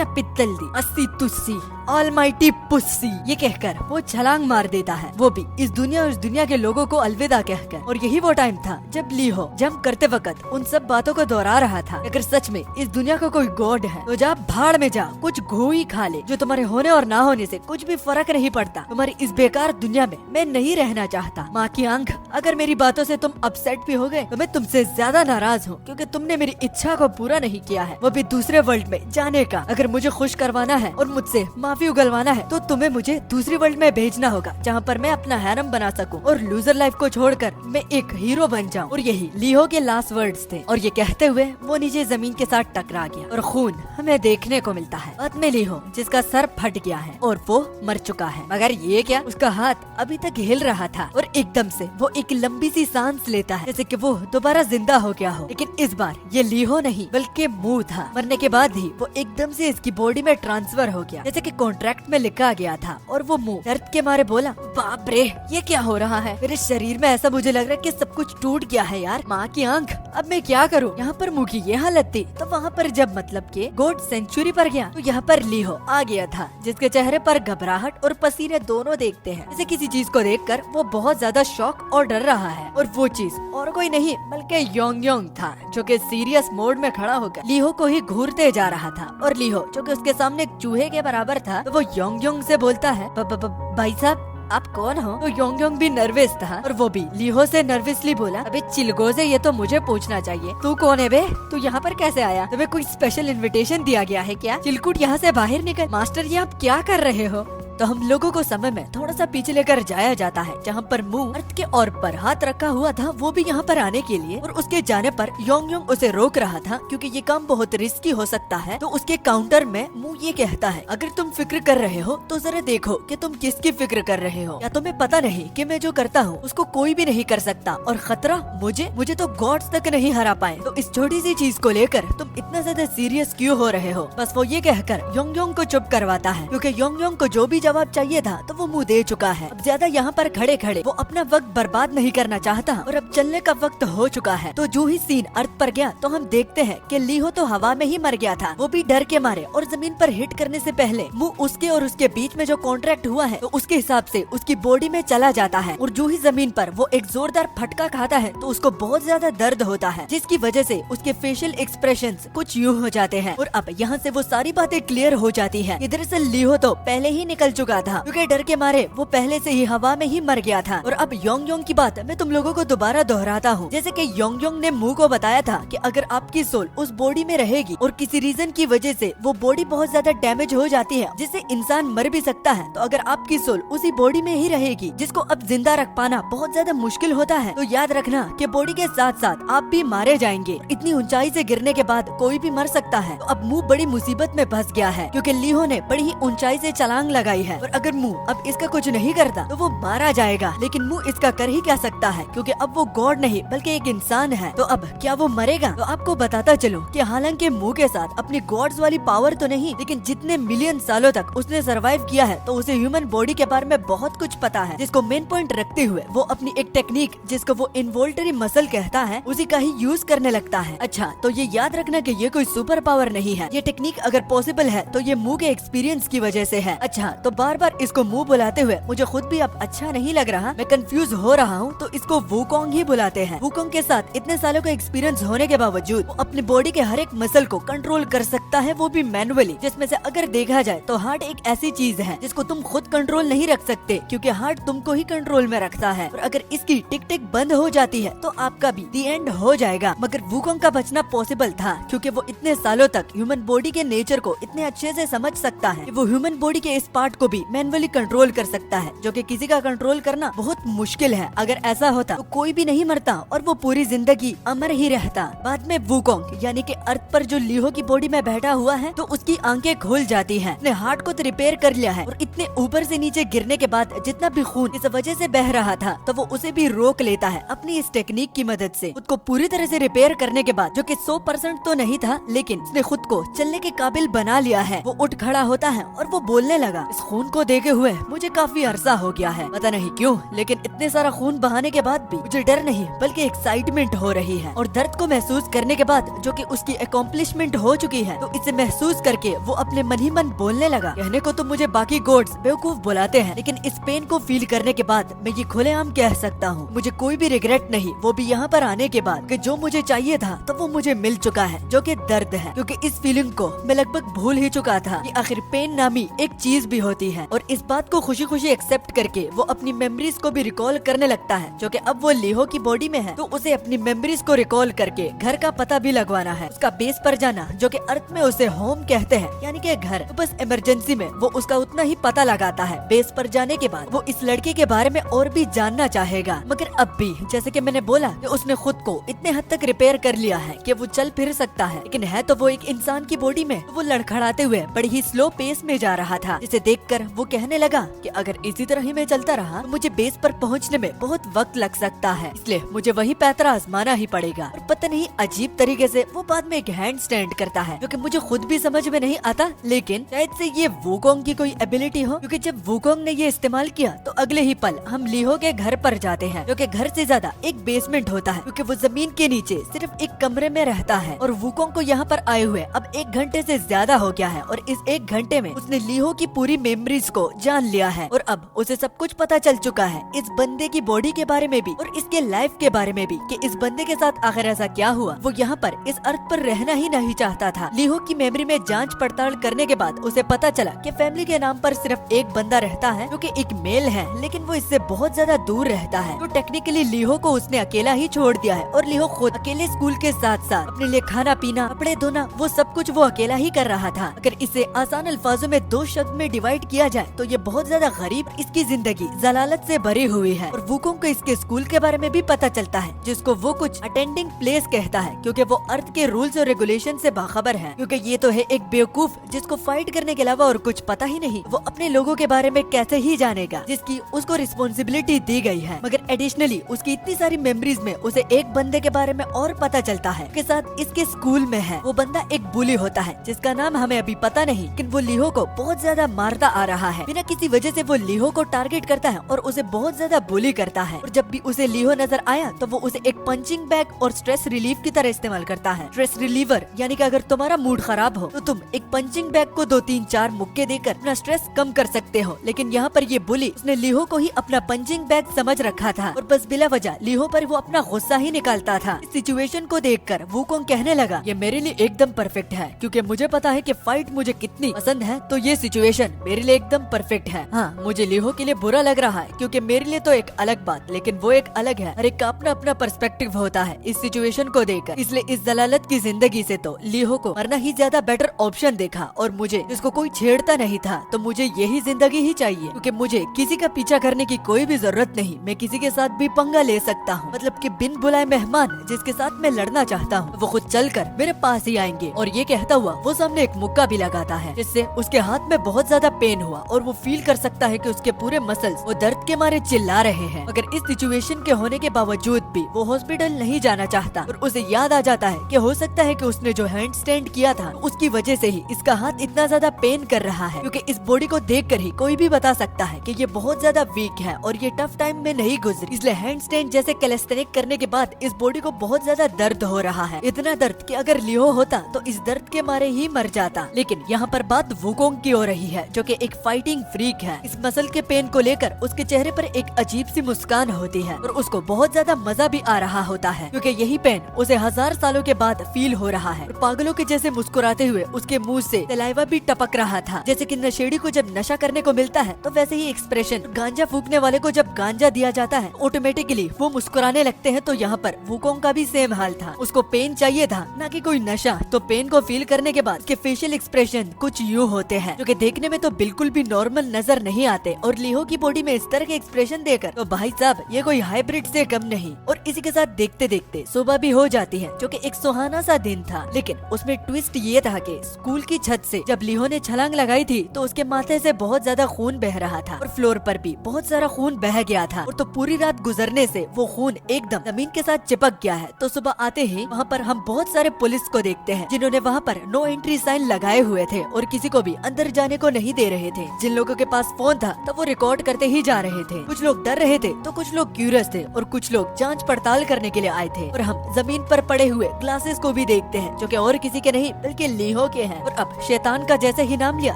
पित्तल दी, अस्सी तुस्सी, ऑलमाइटी पुस्सी, ये कहकर वो छलांग मार देता है, वो भी इस दुनिया और इस दुनिया के लोगों को अलविदा कहकर। और यही वो टाइम था जब लीहो जंप करते वक्त उन सब बातों को दोहरा रहा था, अगर सच में इस दुनिया का कोई गॉड है तो जा भाड़ में जा, कुछ घोई खा ले, जो तुम्हारे होने और ना होने से कुछ भी फर्क नहीं पड़ता। तुम्हारी इस बेकार दुनिया में मैं नहीं रहना चाहता। माँ की आंख, अगर मेरी बातों से तुम अपसेट भी हो गए तो मैं तुमसे ज्यादा नाराज हूँ, क्योंकि तुमने मेरी इच्छा को पूरा नहीं किया है, वो भी दूसरे वर्ल्ड में जाने का। अगर मुझे खुश करवाना है और मुझसे माफी उगलवाना है तो तुम्हें मुझे दूसरी वर्ल्ड में भेजना होगा, जहाँ पर मैं अपना हैरम बना सकूं और लूजर लाइफ को छोड़कर मैं एक हीरो बन जाऊं। और यही लीहो के लास्ट वर्ड्स थे। और ये कहते हुए वो नीचे जमीन के साथ टकरा गया और खून हमें देखने को मिलता है। बाद में लीहो जिसका सर फट गया है और वो मर चुका है, मगर ये क्या, उसका हाथ अभी तक हिल रहा था और एकदम से वो एक लंबी सी सांस लेता है, जैसे कि वो दोबारा जिंदा हो गया हो। लेकिन इस बार ये लीहो नहीं बल्कि मुंह था। मरने के बाद ही वो एकदम से इसकी बॉडी में ट्रांसफर हो गया, जैसे कि कॉन्ट्रैक्ट में लिखा गया था। और वो मुंह दर्द के मारे बोला, बाप रे ये क्या हो रहा है, मेरे शरीर में ऐसा मुझे लग रहा है कि सब कुछ टूट गया है यार। माँ की आंख, अब मैं क्या करूँ? यहाँ पर मुंह की ये हालत थी तो वहाँ पर जब मतलब के गोड सेंचुरी पर गया तो यहाँ पर लीहो आ गया था, जिसके चेहरे पर घबराहट और पसीने दोनों देखते हैं, जैसे किसी चीज को देखकर वो बहुत ज्यादा शॉक और डर रहा है। और वो चीज और कोई नहीं बल्कि योंग योंग था, जो कि सीरियस मोड में खड़ा होकर लीहो को ही घूरते जा रहा था। और लीहो जो कि उसके सामने एक चूहे के बराबर था, तो वो योंग योंग से बोलता है, भाई साहब आप कौन हो? तो योंग योंग भी नर्वस था और वो भी लीहो से नर्वसली बोला, अबे चिलगोजे ये तो मुझे पूछना चाहिए, तू कौन है बे? तू यहाँ पर कैसे आया? तुम्हें कोई स्पेशल इनविटेशन दिया गया है क्या? चिलकुट यहाँ से बाहर निकल। मास्टर ये आप क्या कर रहे हो? तो हम लोगों को समय में थोड़ा सा पीछे लेकर जाया जाता है, जहाँ पर मुंह अर्थ के और पर हाथ रखा हुआ था, वो भी यहाँ पर आने के लिए, और उसके जाने पर योंग योंग उसे रोक रहा था क्योंकि ये काम बहुत रिस्की हो सकता है। तो उसके काउंटर में मुंह ये कहता है, अगर तुम फिक्र कर रहे हो तो जरा देखो कि तुम किसकी फिक्र कर रहे हो। या तुम्हें पता नहीं कि मैं जो करता हूँ उसको कोई भी नहीं कर सकता, और खतरा मुझे तो गॉड्स तक नहीं हरा पाए। तो इस छोटी सी चीज को लेकर तुम इतना ज्यादा सीरियस क्यों हो रहे हो? बस वो ये कहकर योंग योंग को चुप करवाता है, क्योंकि योंग योंग को जो भी जवाब चाहिए था तो वो मुंह दे चुका है। अब ज्यादा यहाँ पर खड़े खड़े वो अपना वक्त बर्बाद नहीं करना चाहता, और अब चलने का वक्त हो चुका है। तो जो ही सीन अर्थ पर गया तो हम देखते हैं कि लीहो तो हवा में ही मर गया था, वो भी डर के मारे, और जमीन पर हिट करने से पहले मुंह उसके और उसके बीच में जो कॉन्ट्रैक्ट हुआ है तो उसके हिसाब से उसकी बॉडी में चला जाता है, और जो ही जमीन पर वो एक जोरदार फटका खाता है तो उसको बहुत ज्यादा दर्द होता है, जिसकी वजह से उसके फेशियल एक्सप्रेशंस कुछ यूं हो जाते हैं। और अब यहाँ से वो सारी बातें क्लियर हो जाती है। दरअसल लीहो तो पहले ही निकल चुका था, क्योंकि डर के मारे वो पहले से ही हवा में ही मर गया था। और अब योंग योंग की बात मैं तुम लोगों को दोबारा दोहराता हूँ, जैसे कि योंग योंग ने मुंह को बताया था कि अगर आपकी सोल उस बॉडी में रहेगी और किसी रीजन की वजह से वो बॉडी बहुत ज्यादा डैमेज हो जाती है, जिससे इंसान मर भी सकता है, तो अगर आपकी सोल उसी बॉडी में ही रहेगी जिसको अब जिंदा रख पाना बहुत ज्यादा मुश्किल होता है, तो याद रखना कि बॉडी के साथ साथ आप भी मारे जाएंगे। इतनी ऊंचाई से गिरने के बाद कोई भी मर सकता है। तो अब मुंह बड़ी मुसीबत में फंस गया है, क्योंकि लीहो ने बड़ी ही ऊंचाई से छलांग लगाई है, और अगर मुंह अब इसका कुछ नहीं करता तो वो मारा जाएगा। लेकिन मुंह इसका कर ही क्या सकता है, क्योंकि अब वो गॉड नहीं बल्कि एक इंसान है। तो अब क्या वो मरेगा? तो आपको बताता चलूं कि हालांकि मुंह के साथ अपनी गॉड्स वाली पावर तो नहीं, लेकिन जितने मिलियन सालों तक उसने सरवाइव किया है तो उसे ह्यूमन बॉडी के बारे में बहुत कुछ पता है, जिसको मेन पॉइंट रखते हुए वो अपनी एक टेक्निक जिसको वो इनवोल्टरी मसल कहता है उसी का ही यूज करने लगता है। अच्छा, तो ये याद रखना कि ये कोई सुपर पावर नहीं है, ये टेक्निक अगर पॉसिबल है तो ये मुंह के एक्सपीरियंस की वजह से है। अच्छा, तो बार बार इसको मुंह बुलाते हुए मुझे खुद भी अब अच्छा नहीं लग रहा, मैं कंफ्यूज हो रहा हूँ। तो इसको वुकोंग ही बुलाते हैं। वुकोंग के साथ इतने सालों का एक्सपीरियंस होने के बावजूद वो अपनी बॉडी के हर एक मसल को कंट्रोल कर सकता है, वो भी मैनुअली, जिसमें से अगर देखा जाए तो हार्ट एक ऐसी चीज है जिसको तुम खुद कंट्रोल नहीं रख सकते, क्योंकि हार्ट तुमको ही कंट्रोल में रखता है, और अगर इसकी टिक टिक बंद हो जाती है तो आपका भी दी एंड हो जाएगा। मगर वुकोंग का बचना पॉसिबल था, क्योंकि वो इतने सालों तक ह्यूमन बॉडी के नेचर को इतने अच्छे से समझ सकता है कि वो ह्यूमन बॉडी के इस पार्ट को भी मैनुअली कंट्रोल कर सकता है, जो कि किसी का कंट्रोल करना बहुत मुश्किल है। अगर ऐसा होता तो कोई भी नहीं मरता और वो पूरी जिंदगी अमर ही रहता। बाद में वुकोंग यानी कि अर्थ पर जो लीहो की बॉडी में बैठा हुआ है तो उसकी आंखें खुल जाती हैं। उसने हार्ट को तो रिपेयर कर लिया है, और इतने ऊपर से नीचे गिरने के बाद जितना भी खून इस वजह से बह रहा था तो वो उसे भी रोक लेता है अपनी इस टेक्निक की मदद से। खुद को पूरी तरह से रिपेयर करने के बाद, जो कि 100% तो नहीं था, लेकिन उसने खुद को चलने के काबिल बना लिया है। वो उठ खड़ा होता है और वो बोलने लगा, इस खून को देखे हुए मुझे काफी अरसा हो गया है, पता नहीं क्यों, लेकिन इतने सारा खून बहाने के बाद भी मुझे डर नहीं बल्कि एक्साइटमेंट हो रही है। और दर्द को महसूस करने के बाद, जो कि उसकी अकॉम्प्लिशमेंट हो चुकी है, तो इसे महसूस करके वो अपने मन ही मन बोलने लगा, कहने को तो मुझे बाकी गॉड्स बेवकूफ बुलाते हैं, लेकिन इस पेन को फील करने के बाद मैं ये खुलेआम कह सकता हूँ, मुझे कोई भी रिग्रेट नहीं, वो भी यहाँ पर आने के बाद, कि जो मुझे चाहिए था तो वो मुझे मिल चुका है, जो कि दर्द है। क्योंकि इस फीलिंग को मैं लगभग भूल ही चुका था कि आखिर पेन नामी एक चीज भी होती है। और इस बात को खुशी खुशी एक्सेप्ट करके वो अपनी मेमोरीज को भी रिकॉल करने लगता है, जो कि अब वो लीहो की बॉडी में है, तो उसे अपनी मेमोरीज को रिकॉल करके घर का पता भी लगवाना है, उसका बेस पर जाना, जो कि अर्थ में उसे होम कहते हैं, यानी कि घर। तो बस इमरजेंसी में वो उसका उतना ही पता लगाता है। बेस पर जाने के बाद वो इस लड़के के बारे में और भी जानना चाहेगा, मगर अब भी जैसे कि मैंने बोला कि उसने खुद को इतने हद तक रिपेयर कर लिया है कि वो चल फिर सकता है, लेकिन है तो वो एक इंसान की बॉडी में। तो वो लड़खड़ाते हुए बड़ी ही स्लो पेस में जा रहा था, जिसे देखकर वो कहने लगा कि अगर इसी तरह ही मैं चलता रहा तो मुझे बेस पर पहुंचने में बहुत वक्त लग सकता है, इसलिए मुझे वही पैतरा आजमाना ही पड़ेगा। और पता नहीं अजीब तरीके से वो बाद में एक हैंड स्टैंड करता है, जो कि मुझे खुद भी समझ में नहीं आता, लेकिन शायद से ये वुकोंग की कोई एबिलिटी हो, क्योंकि जब वुकोंग ने ये इस्तेमाल किया तो अगले ही पल हम लीहो के घर पर जाते हैं, जो कि घर से ज्यादा एक बेसमेंट होता है, क्योंकि वो जमीन के नीचे सिर्फ एक कमरे में रहता है। और वुकोंग को यहाँ पर आए हुए अब 1 घंटे से ज्यादा हो गया है, और इस 1 घंटे में उसने लीहो की पूरी मेमोरीज को जान लिया है और अब उसे सब कुछ पता चल चुका है इस बंदे की बॉडी के बारे में भी और इसके लाइफ के बारे में भी कि इस बंदे के साथ आखिर ऐसा क्या हुआ। वो यहाँ पर इस अर्थ पर रहना ही नहीं चाहता था। लीहो की मेमोरी में जांच पड़ताल करने के बाद उसे पता चला कि फैमिली के नाम पर सिर्फ एक बंदा रहता है जो कि एक मेल है, लेकिन वो इससे बहुत ज्यादा दूर रहता है। तो टेक्निकली लीहो को उसने अकेला ही छोड़ दिया है और लीहो खुद अकेले स्कूल के साथ साथ अपने लिए खाना पीना, कपड़े धोना, वो सब कुछ वो अकेला ही कर रहा था। अगर इसे आसान अल्फाजों में दो शब्द में डिवाइड किया जाए तो ये बहुत ज्यादा गरीब, इसकी जिंदगी जलालत से भरी हुई है। और वुकोंग को इसके स्कूल के बारे में भी पता चलता है जिसको वो कुछ अटेंडिंग प्लेस कहता है, क्योंकि वो अर्थ के रूल्स और रेगुलेशन से बाखबर है। क्योंकि ये तो है एक बेवकूफ जिसको फाइट करने के अलावा और कुछ पता ही नहीं, वो अपने लोगों के बारे में कैसे ही जानेगा जिसकी उसको रिस्पॉन्सिबिलिटी दी गई है। मगर एडिशनली उसकी इतनी सारी मेमोरीज में उसे एक बंदे के बारे में और पता चलता है के साथ इसके स्कूल में है। वो बंदा एक बुली होता है जिसका नाम हमें अभी पता नहीं, लेकिन वो लीहो को बहुत ज्यादा मारता आ रहा है। बिना किसी वजह से वो लीहो को टारगेट करता है और उसे बहुत ज्यादा बुली करता है। और जब भी उसे लीहो नजर आया तो वो उसे एक पंचिंग बैग और स्ट्रेस रिलीफ की तरह इस्तेमाल करता है। स्ट्रेस रिलीवर यानी कि अगर तुम्हारा मूड खराब हो तो तुम एक पंचिंग बैग को 2-3-4 मुक्के देकर अपना स्ट्रेस कम कर सकते हो। लेकिन यहाँ पर ये बुली उसने लीहो को ही अपना पंचिंग बैग समझ रखा था और बस बिला वजह लीहो पर वो अपना गुस्सा ही निकालता था। इस सिचुएशन को देखकर वुकोंग कहने लगा, ये मेरे लिए एकदम परफेक्ट है क्योंकि मुझे पता है कि फाइट मुझे कितनी पसंद है, तो ये सिचुएशन मेरे लिए एकदम परफेक्ट है। हाँ, मुझे लीहो के लिए बुरा लग रहा है क्योंकि मेरे लिए तो एक अलग बात, लेकिन वो एक अलग है। हर एक का अपना अपना पर्सपेक्टिव होता है इस सिचुएशन को देखकर। इसलिए इस जलालत की जिंदगी से तो लीहो को मरना ही ज्यादा बेटर ऑप्शन देखा और मुझे जिसको कोई छेड़ता नहीं था तो मुझे यही जिंदगी ही चाहिए, क्योंकि मुझे किसी का पीछा करने की कोई भी जरूरत नहीं। मैं किसी के साथ भी पंगा ले सकता हूँ, मतलब कि बिन बुलाए मेहमान जिसके साथ मैं लड़ना चाहता हूँ वो खुद चलकर मेरे पास ही आएंगे। और ये कहता हुआ वो सामने एक मुक्का भी लगाता है जिससे उसके हाथ में बहुत ज्यादा पेन हुआ और वो फील कर सकता है कि उसके पूरे मसल्स वो दर्द के मारे चिल्ला रहे हैं। मगर इस सिचुएशन के होने के बावजूद भी वो हॉस्पिटल नहीं जाना चाहता और उसे याद आ जाता है कि हो सकता है कि उसने जो हैंड स्टैंड किया था उसकी वजह से ही इसका हाथ इतना ज्यादा पेन कर रहा है, क्योंकि इस बॉडी को देखकर ही कोई भी बता सकता है कि ये बहुत ज्यादा वीक है और ये टफ टाइम में नहीं गुजरी। इसलिए हैंड स्टैंड जैसे कैलिस्थेनिक करने के बाद इस बॉडी को बहुत ज्यादा दर्द हो रहा है, इतना दर्द कि अगर लीहो होता तो इस दर्द के मारे ही मर जाता। लेकिन यहाँ पर बात वुकोंग की हो रही है जो कि एक फाइटिंग फ्रीक है। इस मसल के पेन को लेकर उसके चेहरे पर एक अजीब सी मुस्कान होती है और उसको बहुत ज्यादा मजा भी आ रहा होता है, क्योंकि यही पेन उसे 1000 सालों के बाद फील हो रहा है। और पागलों के जैसे मुस्कुराते हुए उसके मुंह से सलाइवा भी टपक रहा था, जैसे कि नशेड़ी को जब नशा करने को मिलता है तो वैसे ही एक्सप्रेशन गांजा फूकने वाले को जब गांजा दिया जाता है ऑटोमेटिकली वो मुस्कुराने लगते हैं। तो यहाँ पर वुकोंग का भी सेम हाल था, उसको पेन चाहिए था ना कि कोई नशा। तो पेन को फील करने के बाद उसके फेशियल एक्सप्रेशन कुछ यूँ होते हैं जो कि देखने में तो बिल्कुल भी नॉर्मल नजर नहीं आते। और लीहो की बॉडी में इस तरह के एक्सप्रेशन देकर तो भाई साहब ये कोई हाइब्रिड से कम नहीं। और इसी के साथ देखते देखते सुबह भी हो जाती है जो कि एक सुहाना सा दिन था। लेकिन उसमें ट्विस्ट ये था कि स्कूल की छत से जब लीहो ने छलांग लगाई थी तो उसके माथे से बहुत ज्यादा खून बह रहा था और फ्लोर पर भी बहुत सारा खून बह गया था। और तो पूरी रात गुजरने से वो खून एकदम जमीन के साथ चिपक गया है। तो सुबह आते ही वहाँ पर हम बहुत सारे पुलिस को देखते हैं जिन्होंने वहाँ पर नो एंट्री साइन लगाए हुए थे और किसी को भी अंदर जाने को नहीं दे रहे थे। जिन लोगों के पास फोन था तो वो रिकॉर्ड करते ही जा रहे थे। कुछ लोग डर रहे थे तो कुछ लोग क्यूरियस थे और कुछ लोग जांच पड़ताल करने के लिए आए थे। और हम जमीन पर पड़े हुए ग्लासेस को भी देखते हैं जो कि और किसी के नहीं बल्कि लीहो के हैं। और अब शैतान का जैसे ही नाम लिया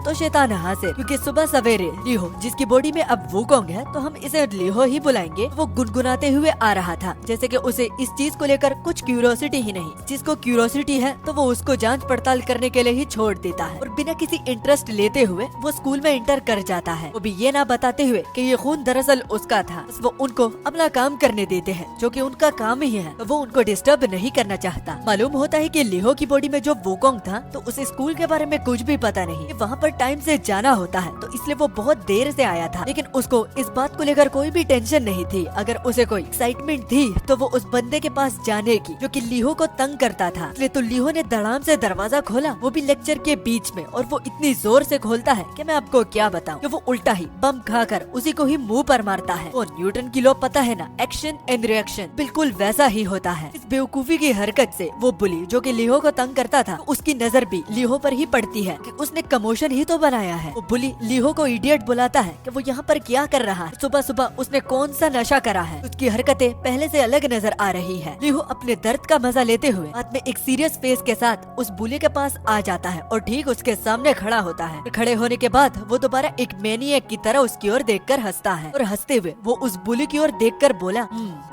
तो शैतान हाजिर, क्योंकि सुबह सवेरे लीहो जिसकी बॉडी में अब वुकोंग है तो हम इसे लीहो ही बुलाएंगे, वो गुनगुनाते हुए आ रहा था जैसे कि उसे इस चीज को लेकर कुछ क्यूरियोसिटी ही नहीं। जिसको क्यूरियोसिटी है तो वो उसको जांच पड़ताल करने के लिए ही छोड़ देता है और बिना किसी इंटरेस्ट लेते हुए वो स्कूल में एंटर कर जाता है, वो भी ये ना बताते हुए कि ये खून दरअसल उसका था। बस वो उनको अपना काम करने देते हैं जो कि उनका काम ही है, तो वो उनको डिस्टर्ब नहीं करना चाहता। मालूम होता है कि लीहो की बॉडी में जो वुकोंग था तो उसे स्कूल के बारे में कुछ भी पता नहीं, वहाँ पर टाइम से जाना होता है तो इसलिए वो बहुत देर से आया था। लेकिन उसको इस बात को लेकर कोई भी टेंशन नहीं थी। अगर उसे कोई एक्साइटमेंट थी तो वो उस बंदे के पास जाने की जो कि लीहो को तंग करता था। इसलिए तो लीहो ने धड़ाम से दरवाजा खोला, वो भी लेक्चर के बीच में, और वो इतनी जोर से खोलता है कि मैं आपको क्या बताऊं कि वो उल्टा ही बम खाकर उसी को ही मुंह पर मारता है। वो न्यूटन की लॉ पता है ना, एक्शन एंड रिएक्शन, बिल्कुल वैसा ही होता है। इस बेवकूफी की हरकत से वो बुली जो कि लीहो को तंग करता था तो उसकी नजर भी लीहो पर ही पड़ती है कि उसने कमोशन ही तो बनाया है। वो बुली लीहो को इडियट बुलाता है कि वो यहाँ पर क्या कर रहा है, सुबह सुबह उसने कौन सा नशा करा है। उसकी हरकतें पहले से अलग नजर आ रही है। लीहो अपने दर्द का मजा लेते हुए बाद में एक सीरियस फेस के साथ उस बुली के पास आ जाता है और ठीक उसके सामने खड़ा होता है। खड़े होने के बाद बाद वो दोबारा एक मैनिएक की तरह उसकी ओर देखकर हंसता है और हंसते हुए वो उस बुली की ओर देखकर बोला,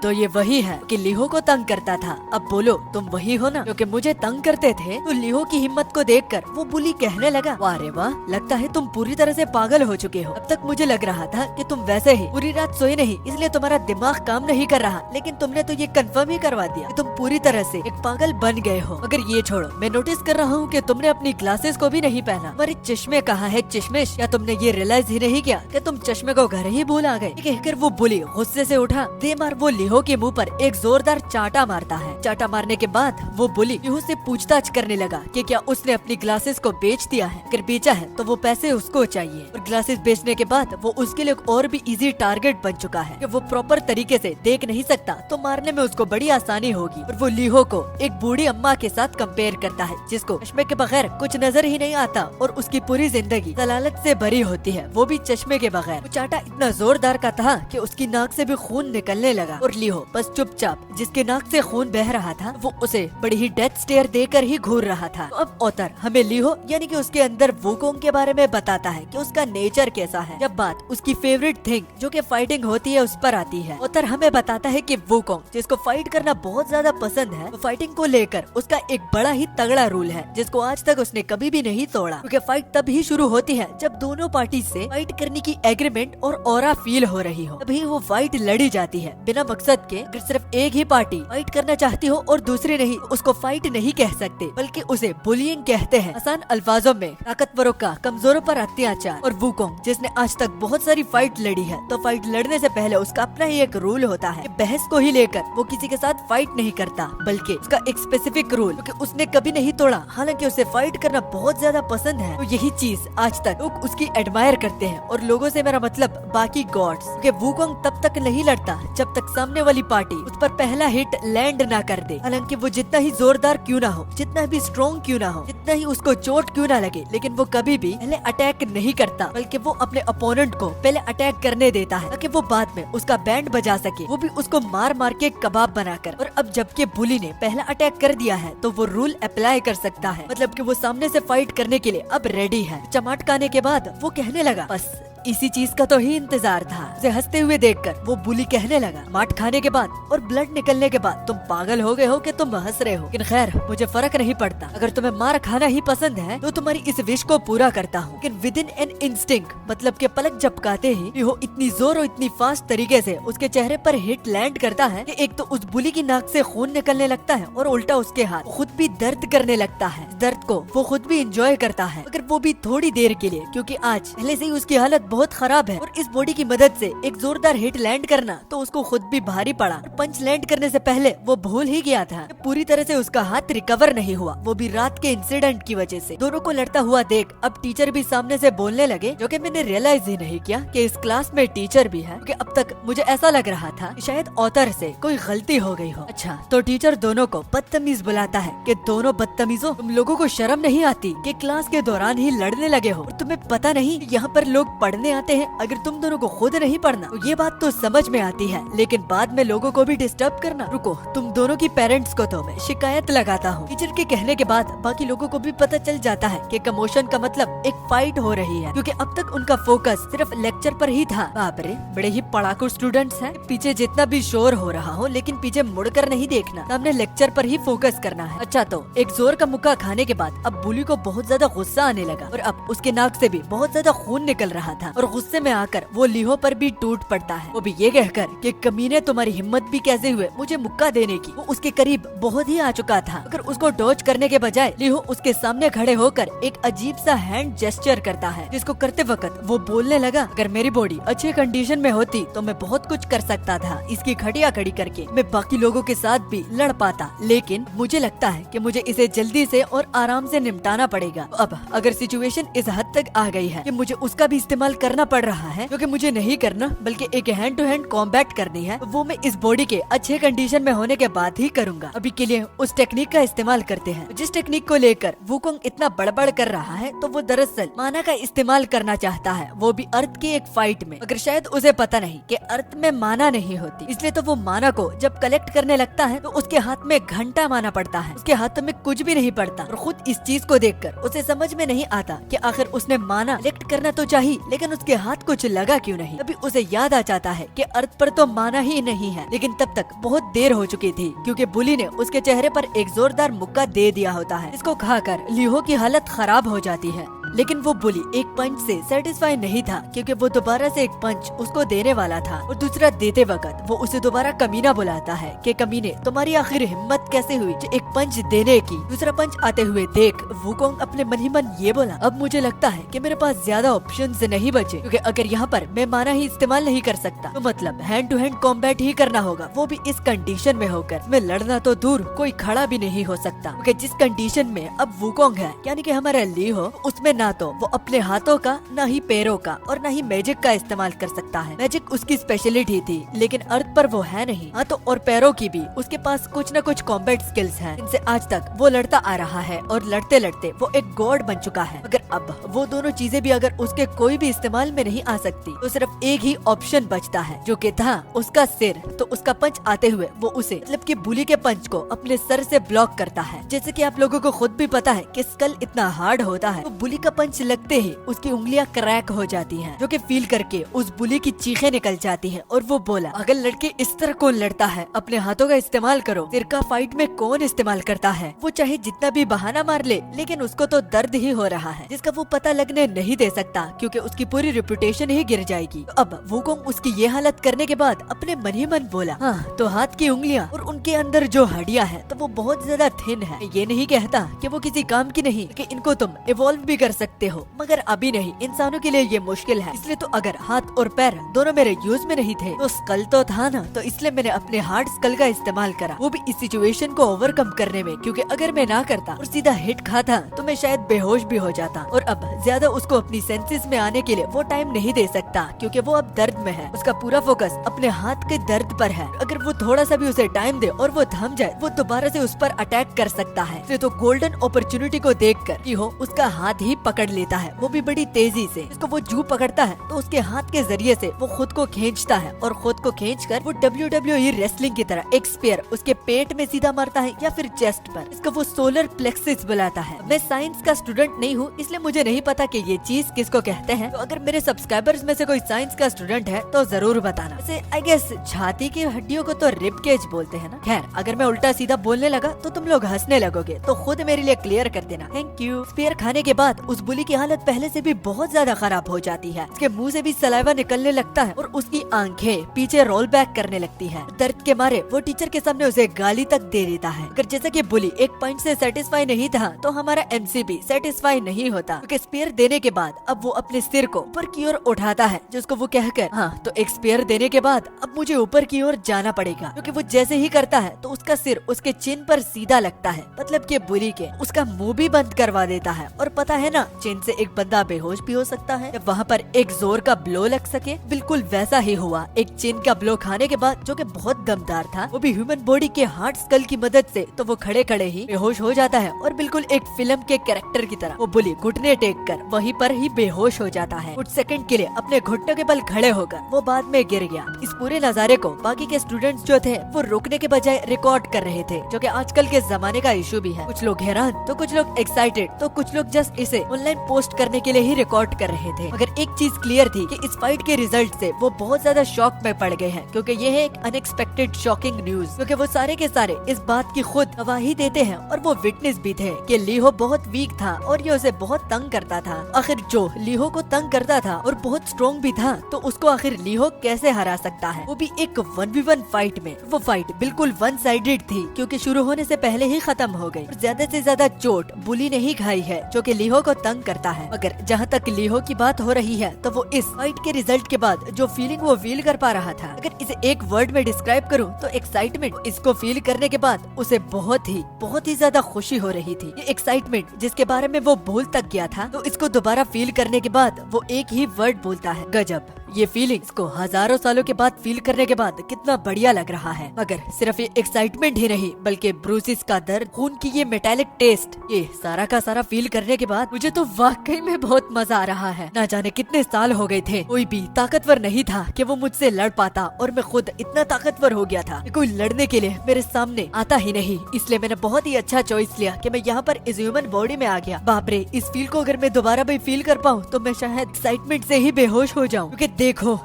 तो ये वही है कि लीहो को तंग करता था। अब बोलो तुम वही हो ना क्योंकि मुझे तंग करते थे। तो लीहो की हिम्मत को देखकर वो बुली कहने लगा, वाह रे वाह, लगता है तुम पूरी तरह से पागल हो चुके हो। अब तक मुझे लग रहा था कि तुम वैसे ही पूरी रात सोए नहीं, इसलिए तुम्हारा दिमाग काम नहीं कर रहा, लेकिन तुमने तो ये कंफर्म ही करवा दिया कि तुम पूरी तरह से एक पागल बन गए हो। मगर ये छोड़ो, मैं नोटिस कर रहा हूँ कि तुमने अपनी ग्लासेस को भी नहीं पहना। तुम्हारे चश्मे कहाँ है चश्मेश? क्या तुमने ये रियलाइज ही नहीं किया कि तुम चश्मे को घर ही भूल आ गए? कहकर वो बुली गुस्से से उठा, दे मार वो लीहो के मुंह पर एक जोरदार चाटा मारता है। चाटा मारने के बाद वो बुली लीहो से पूछताछ करने लगा कि क्या उसने अपनी ग्लासेस को बेच दिया है। अगर बेचा है तो वो पैसे उसको चाहिए, और ग्लासेस बेचने के बाद वो उसके लिए और भी इजी टारगेट बन चुका है कि वो प्रॉपर तरीके से देख नहीं सकता, तो मारने में उसको बड़ी आसानी होगी। और वो लीहो को एक बूढ़ी अम्मा के साथ कंपेयर करता है जिसको चश्मे के बगैर कुछ नजर ही नहीं आता और उसकी पूरी जिंदगी दलालत से भरी होती है, वो भी चश्मे के बगैर। वो चाटा इतना जोरदार का था कि उसकी नाक से भी खून निकलने लगा और लीहो बस चुपचाप जिसके नाक से खून बह रहा था वो उसे बड़ी ही डेथ स्टेयर देकर ही घूर रहा था। तो अब ऑथर हमें लीहो यानी कि उसके अंदर वुकोंग के बारे में बताता है कि उसका नेचर कैसा है। जब बात उसकी फेवरेट थिंग जो कि फाइटिंग होती है उस पर आती है, ऑथर हमें बताता है कि वुकोंग जिसको फाइट करना बहुत ज्यादा पसंद है, वो फाइटिंग को लेकर उसका एक बड़ा ही तगड़ा रूल है जिसको आज तक उसने कभी भी नहीं तोड़ा। क्योंकि फाइट तब ही शुरू होती है जब दोनों पार्टी से फाइट करने की एग्रीमेंट और ऑरा फील हो रही हो, तभी वो फाइट लड़ी जाती है बिना मकसद के। अगर सिर्फ एक ही पार्टी फाइट करना चाहती हो और दूसरी नहीं, उसको फाइट नहीं कह सकते बल्कि उसे बुलिंग कहते हैं। आसान अल्फाजों में ताकतवरों का कमजोरों पर अत्याचार। और वुकोंग जिसने आज तक बहुत सारी फाइट लड़ी है, तो फाइट लड़ने से पहले उसका अपना ही एक रूल होता है। बहस को ही लेकर वो किसी के साथ फाइट नहीं करता, बल्कि उसका एक स्पेसिफिक रूल क्योंकि उसने कभी नहीं तोड़ा, हालांकि उसे फाइट करना बहुत ज्यादा पसंद है। तो यही चीज आज तक लोग उसकी एडमायर करते हैं, और लोगों से मेरा मतलब बाकी गॉड्स। क्योंकि वुकोंग तब तक नहीं लड़ता जब तक सामने वाली पार्टी उस पर पहला हिट लैंड ना कर दे। हालांकि वो जितना ही जोरदार क्यों ना हो, जितना भी स्ट्रॉन्ग क्यों ना हो, जितना ही उसको चोट क्यों ना लगे, लेकिन वो कभी भी पहले अटैक नहीं करता, बल्कि वो अपने अपोनेंट को पहले अटैक करने देता है ताकि वो बाद में उसका बैंड बजा सके, वो भी उसको मार मार के कबाब बनाकर। और अब जबकि बुली ने पहला अटैक कर दिया है तो वो रूल अप्लाई कर सकता है, मतलब कि वो सामने से फाइट करने के लिए अब रेडी है। चमाट खाने के बाद वो कहने लगा, बस इसी चीज का तो ही इंतजार था। उसे हंसते हुए देखकर वो बुली कहने लगा, माट खाने के बाद और ब्लड निकलने के बाद तुम पागल हो गए हो कि तुम हंस रहे हो। लेकिन खैर मुझे फर्क नहीं पड़ता, अगर तुम्हें मार खाना ही पसंद है तो तुम्हारी इस विश को पूरा करता हूँ। लेकिन विद इन एन इंस्टिंक्ट, मतलब के पलक झपकाते ही वो इतनी जोर और इतनी फास्ट तरीके से उसके चेहरे पर हिट लैंड करता है कि एक तो उस बुली की नाक से खून निकलने लगता है और उल्टा उसके हाथ खुद भी दर्द करने लगता है। दर्द को वो खुद भी इंजॉय करता है, अगर वो भी थोड़ी देर के लिए, क्योंकि आज पहले से ही उसकी हालत बहुत खराब है। और इस बॉडी की मदद से एक जोरदार हिट लैंड करना तो उसको खुद भी भारी पड़ा। और पंच लैंड करने से पहले वो भूल ही गया था, पूरी तरह से उसका हाथ रिकवर नहीं हुआ, वो भी रात के इंसिडेंट की वजह से। दोनों को लड़ता हुआ देख अब टीचर भी सामने से बोलने लगे, जो कि मैंने रियलाइज ही नहीं किया कि इस क्लास में टीचर भी है, क्योंकि अब तक मुझे ऐसा लग रहा था कि शायद ऑथर से कोई गलती हो गई हो। अच्छा, तो टीचर दोनों को बदतमीज बुलाता है कि दोनों बदतमीजों, तुम लोगों को शर्म नहीं आती कि क्लास के दौरान ही लड़ने लगे हो? और तुम्हें पता नहीं यहाँ पर लोग पढ़ने आते हैं? अगर तुम दोनों को खुद नहीं पढ़ना तो ये बात तो समझ में आती है, लेकिन बाद में लोगों को भी डिस्टर्ब करना। रुको, तुम दोनों की पेरेंट्स को तो मैं शिकायत लगाता हूँ। टीचर के कहने के बाद बाकी लोगों को भी पता चल जाता है कि कमोशन का मतलब एक फाइट हो रही है, क्योंकि अब तक उनका फोकस सिर्फ लेक्चर पर ही था। बाप रे, बड़े ही पढ़ाकू स्टूडेंट्स हैं। पीछे जितना भी शोर हो रहा हो, लेकिन पीछे मुड़कर नहीं देखना, सामने लेक्चर पर ही फोकस करना है। अच्छा, तो एक जोर का मुक्का खाने के बाद अब बुली को बहुत ज्यादा गुस्सा आने लगा और अब उसके नाक से भी बहुत ज्यादा खून निकल रहा था, और गुस्से में आकर वो लीहो पर भी टूट पड़ता है, वो भी ये कहकर कि कमीने तुम्हारी हिम्मत भी कैसे हुए मुझे मुक्का देने की। वो उसके करीब बहुत ही आ चुका था, अगर उसको डॉज करने के बजाय लीहो उसके सामने खड़े होकर एक अजीब सा हैंड जेस्चर करता है, जिसको करते वक्त वो बोलने लगा, अगर मेरी बॉडी अच्छी कंडीशन में होती तो मैं बहुत कुछ कर सकता था, इसकी खटिया खड़ी करके मैं बाकी लोगों के साथ भी लड़ पाता, लेकिन मुझे लगता है कि मुझे इसे जल्दी से और आराम से निपटाना पड़ेगा। अब अगर सिचुएशन इस हद तक आ गई है कि मुझे उसका भी इस्तेमाल करना पड़ रहा है क्योंकि मुझे नहीं करना बल्कि एक हैंड टू हैंड कॉम्बैट करनी है, वो मैं इस बॉडी के अच्छे कंडीशन में होने के बाद ही करूंगा। अभी के लिए उस टेक्निक का इस्तेमाल करते हैं। जिस टेक्निक को लेकर वुकोंग इतना बड़बड़ कर रहा है तो वो दरअसल माना का इस्तेमाल करना चाहता है, वो भी अर्थ की एक फाइट में। मगर शायद उसे पता नहीं कि अर्थ में माना नहीं होती, इसलिए तो वो माना को जब कलेक्ट करने लगता है तो उसके हाथ में घंटा माना पड़ता है, उसके हाथ में कुछ भी नहीं पड़ता। और खुद इस चीज को देखकर उसे समझ में नहीं आता कि आखिर उसने माना कलेक्ट करना तो चाहिए लेकिन उसके हाथ कुछ लगा क्यों नहीं। तभी उसे याद आ जाता है कि अर्थ पर तो माना ही नहीं है, लेकिन तब तक बहुत देर हो चुकी थी क्योंकि बुली ने उसके चेहरे पर एक जोरदार मुक्का दे दिया होता है। इसको खाकर लीहो की हालत खराब हो जाती है। लेकिन वो बुली एक पंच से सेटिस्फाई नहीं था क्योंकि वो दोबारा से एक पंच उसको देने वाला था और दूसरा देते वक्त वो उसे दोबारा कमीना बुलाता है कि कमीने तुम्हारी आखिर हिम्मत कैसे हुई जो एक पंच देने की। दूसरा पंच आते हुए देख वुकोंग अपने मन ही मन ये बोला, अब मुझे लगता है कि मेरे पास ज्यादा ऑप्शंस नहीं बचे क्योंकि अगर यहाँ पर मैं माना ही इस्तेमाल नहीं कर सकता तो मतलब हैंड टू हैंड कॉम्बैट ही करना होगा, वो भी इस कंडीशन में होकर। मैं लड़ना तो दूर कोई खड़ा भी नहीं हो सकता क्योंकि जिस कंडीशन में अब वुकोंग है यानी कि हमारा लीहो, उसमें ना तो वो अपने हाथों का ना ही पैरों का और ना ही मैजिक का इस्तेमाल कर सकता है। मैजिक उसकी स्पेशलिटी थी लेकिन अर्थ पर वो है नहीं। हाथों और पैरों की भी उसके पास कुछ न कुछ कॉम्बैट स्किल्स हैं, इनसे आज तक वो लड़ता आ रहा है और लड़ते लड़ते वो एक गॉड बन चुका है। अगर अब वो दोनों चीजें भी अगर उसके कोई भी इस्तेमाल में नहीं आ सकती तो सिर्फ एक ही ऑप्शन बचता है जो कि था उसका सिर। तो उसका पंच आते हुए वो उसे मतलब कि बुली के पंच को अपने सर से ब्लॉक करता है। जैसे कि आप लोगों को खुद भी पता है कि स्कल इतना हार्ड होता है तो बुली का पंच लगते ही उसकी उंगलियां क्रैक हो जाती हैं, जो कि फील करके उस बुली की चीखें निकल जाती हैं। और वो बोला, अगर लड़के इस तरह कौन लड़ता है, अपने हाथों का इस्तेमाल करो। सिर का फाइट में कौन इस्तेमाल करता है, वो चाहे जितना भी बहाना मार ले लेकिन उसको तो दर्द ही हो रहा है जिसका वो पता लगने नहीं दे सकता क्योंकि उसकी पूरी रेपुटेशन ही गिर जाएगी। तो अब वुकोंग उसकी ये हालत करने के बाद अपने मन ही मन बोला, हाँ तो हाथ की उंगलियां और उनके अंदर जो हड्डियां हैं तो वो बहुत ज्यादा थिन है। ये नहीं कहता कि वो किसी काम की नहीं कि इनको तुम इवॉल्व भी कर सकते हो, मगर अभी नहीं, इंसानों के लिए ये मुश्किल है। इसलिए तो अगर हाथ और पैर दोनों मेरे यूज में नहीं थे तो स्कल तो था ना, तो इसलिए मैंने अपने हार्ड स्कल का इस्तेमाल करा, वो भी इस सिचुएशन को ओवरकम करने में। क्योंकि अगर मैं ना करता और सीधा हिट खाता तो मैं शायद बेहोश भी हो जाता और अब ज्यादा उसको अपनी सेंसेस में आने के लिए वो टाइम नहीं दे सकता क्योंकि वो अब दर्द में है। उसका पूरा फोकस अपने हाथ के दर्द पर है। अगर वो थोड़ा सा भी उसे टाइम दे और वो थम जाए वो दोबारा से उस पर अटैक कर सकता है। फिर तो गोल्डन अपॉर्चुनिटी को देखकर कि हो उसका हाथ ही पकड़ लेता है, वो भी बड़ी तेजी से। इसको वो जू पकड़ता है तो उसके हाथ के जरिए से वो खुद को खींचता है और खुद को खींचकर वो WWE रेसलिंग की तरह एक स्पेयर उसके पेट में सीधा मारता है या फिर चेस्ट पर। इसको वो सोलर प्लेक्सिस बुलाता है। मैं साइंस का स्टूडेंट नहीं हूँ इसलिए मुझे नहीं पता कि ये चीज किसको कहते हैं, तो अगर मेरे सब्सक्राइबर्स में से कोई साइंस का स्टूडेंट है तो जरूर बताना। वैसे आई गेस छाती की हड्डियों को तो रिब केज बोलते हैं ना। खैर अगर मैं उल्टा सीधा बोलने लगा तो तुम लोग हंसने लगोगे, तो खुद मेरे लिए क्लियर कर देना। Thank you. स्पेयर खाने के बाद उस बुली की हालत पहले से भी बहुत ज्यादा खराब हो जाती है। उसके मुंह से भी सलाइवा निकलने लगता है और उसकी आंखें पीछे रोल बैक करने लगती है। दर्द के मारे वो टीचर के सामने उसे गाली तक दे देता है। अगर जैसे कि बुली एक पंच से सेटिस्फाई नहीं था तो हमारा MC भी सेटिस्फाई नहीं होता क्योंकि स्पेयर देने के बाद अब वो अपने सिर को ऊपर की ओर उठाता है, जिसको वो कहकर हाँ तो एक स्पेयर देने के बाद अब मुझे ऊपर की ओर जाना पड़ेगा। क्योंकि वो जैसे ही करता है तो उसका सिर उसके चिन पर सीधा लगता है, मतलब कि बुली के उसका मुंह भी बंद करवा देता है। और पता है ना, चिन से एक बंदा बेहोश भी हो सकता है जब वहाँ पर एक जोर का ब्लो लग सके। बिल्कुल वैसा ही हुआ। एक चिन का ब्लो खाने के बाद जो कि बहुत दमदार था, वो भी ह्यूमन बॉडी के हार्ड स्कल की मदद से, तो वो खड़े खड़े ही बेहोश हो जाता है और बिल्कुल एक फिल्म के कैरेक्टर की तरह वो बुली घुटने टेक कर वहीं पर ही बेहोश हो जाता है। कुछ सेकंड के लिए अपने घुटनों के बल खड़े होकर वो बाद में गिर गया। इस पूरे नजारे को बाकी के स्टूडेंट्स जो थे वो रोकने के बजाय रिकॉर्ड कर रहे थे, जो कि आजकल के जमाने का इशू भी है। कुछ लोग हैरान तो कुछ लोग एक्साइटेड तो कुछ लोग जस्ट इसे ऑनलाइन पोस्ट करने के लिए ही रिकॉर्ड कर रहे थे। मगर एक चीज क्लियर थी कि इस फाइट के रिजल्ट से वो बहुत ज्यादा शॉक में पड़ गए हैं, क्योंकि ये है एक अनएक्सपेक्टेड शॉकिंग न्यूज। क्योंकि वो सारे के सारे इस बात की खुद गवाही देते हैं और वो विटनेस भी थे कि लीहो बहुत वीक था और ये उसे बहुत तंग करता था। आखिर जो लीहो को तंग करता था और बहुत स्ट्रॉन्ग भी था, तो उसको आखिर लीहो कैसे हरा सकता है, वो भी एक 1v1 फाइट में। वो फाइट बिल्कुल वन साइडेड थी क्योंकि शुरू होने से पहले ही खत्म हो गई। ज्यादा से ज्यादा चोट बुली ने ही खाई है, जो कि लीहो को तंग करता है। मगर जहाँ तक लीहो की बात हो रही है तो वो इस फाइट के रिजल्ट के बाद जो फीलिंग वो फील कर पा रहा था, अगर इसे एक वर्ड में डिस्क्राइब करूँ तो एक्साइटमेंट। इसको फील करने के बाद उसे बहुत ही ज्यादा खुशी हो रही थी। ये एक्साइटमेंट जिसके बारे में वो भूल तक गया था, तो इसको दोबारा फील करने के बाद वो एक ही वर्ड बोलता है, गजब। ये फीलिंग्स को हजारों सालों के बाद फील करने के बाद कितना बढ़िया लग रहा है। मगर सिर्फ ये एक्साइटमेंट ही नहीं बल्कि ब्रूसेस का दर्द, खून की ये मेटालिक टेस्ट, ये सारा का सारा फील करने के बाद मुझे तो वाकई में बहुत मजा आ रहा है। ना जाने कितने साल हो गए थे, कोई भी ताकतवर नहीं था कि वो मुझसे लड़ पाता, और मैं खुद इतना ताकतवर हो गया था कि कोई लड़ने के लिए मेरे सामने आता ही नहीं। इसलिए मैंने बहुत ही अच्छा चॉइस लिया कि मैं यहाँ पर इस ह्यूमन बॉडी में आ गया। बाप रे, इस फील को अगर मैं दोबारा भी फील कर पाऊँ तो मैं शायद एक्साइटमेंट से ही बेहोश हो जाऊँ। क्योंकि देखो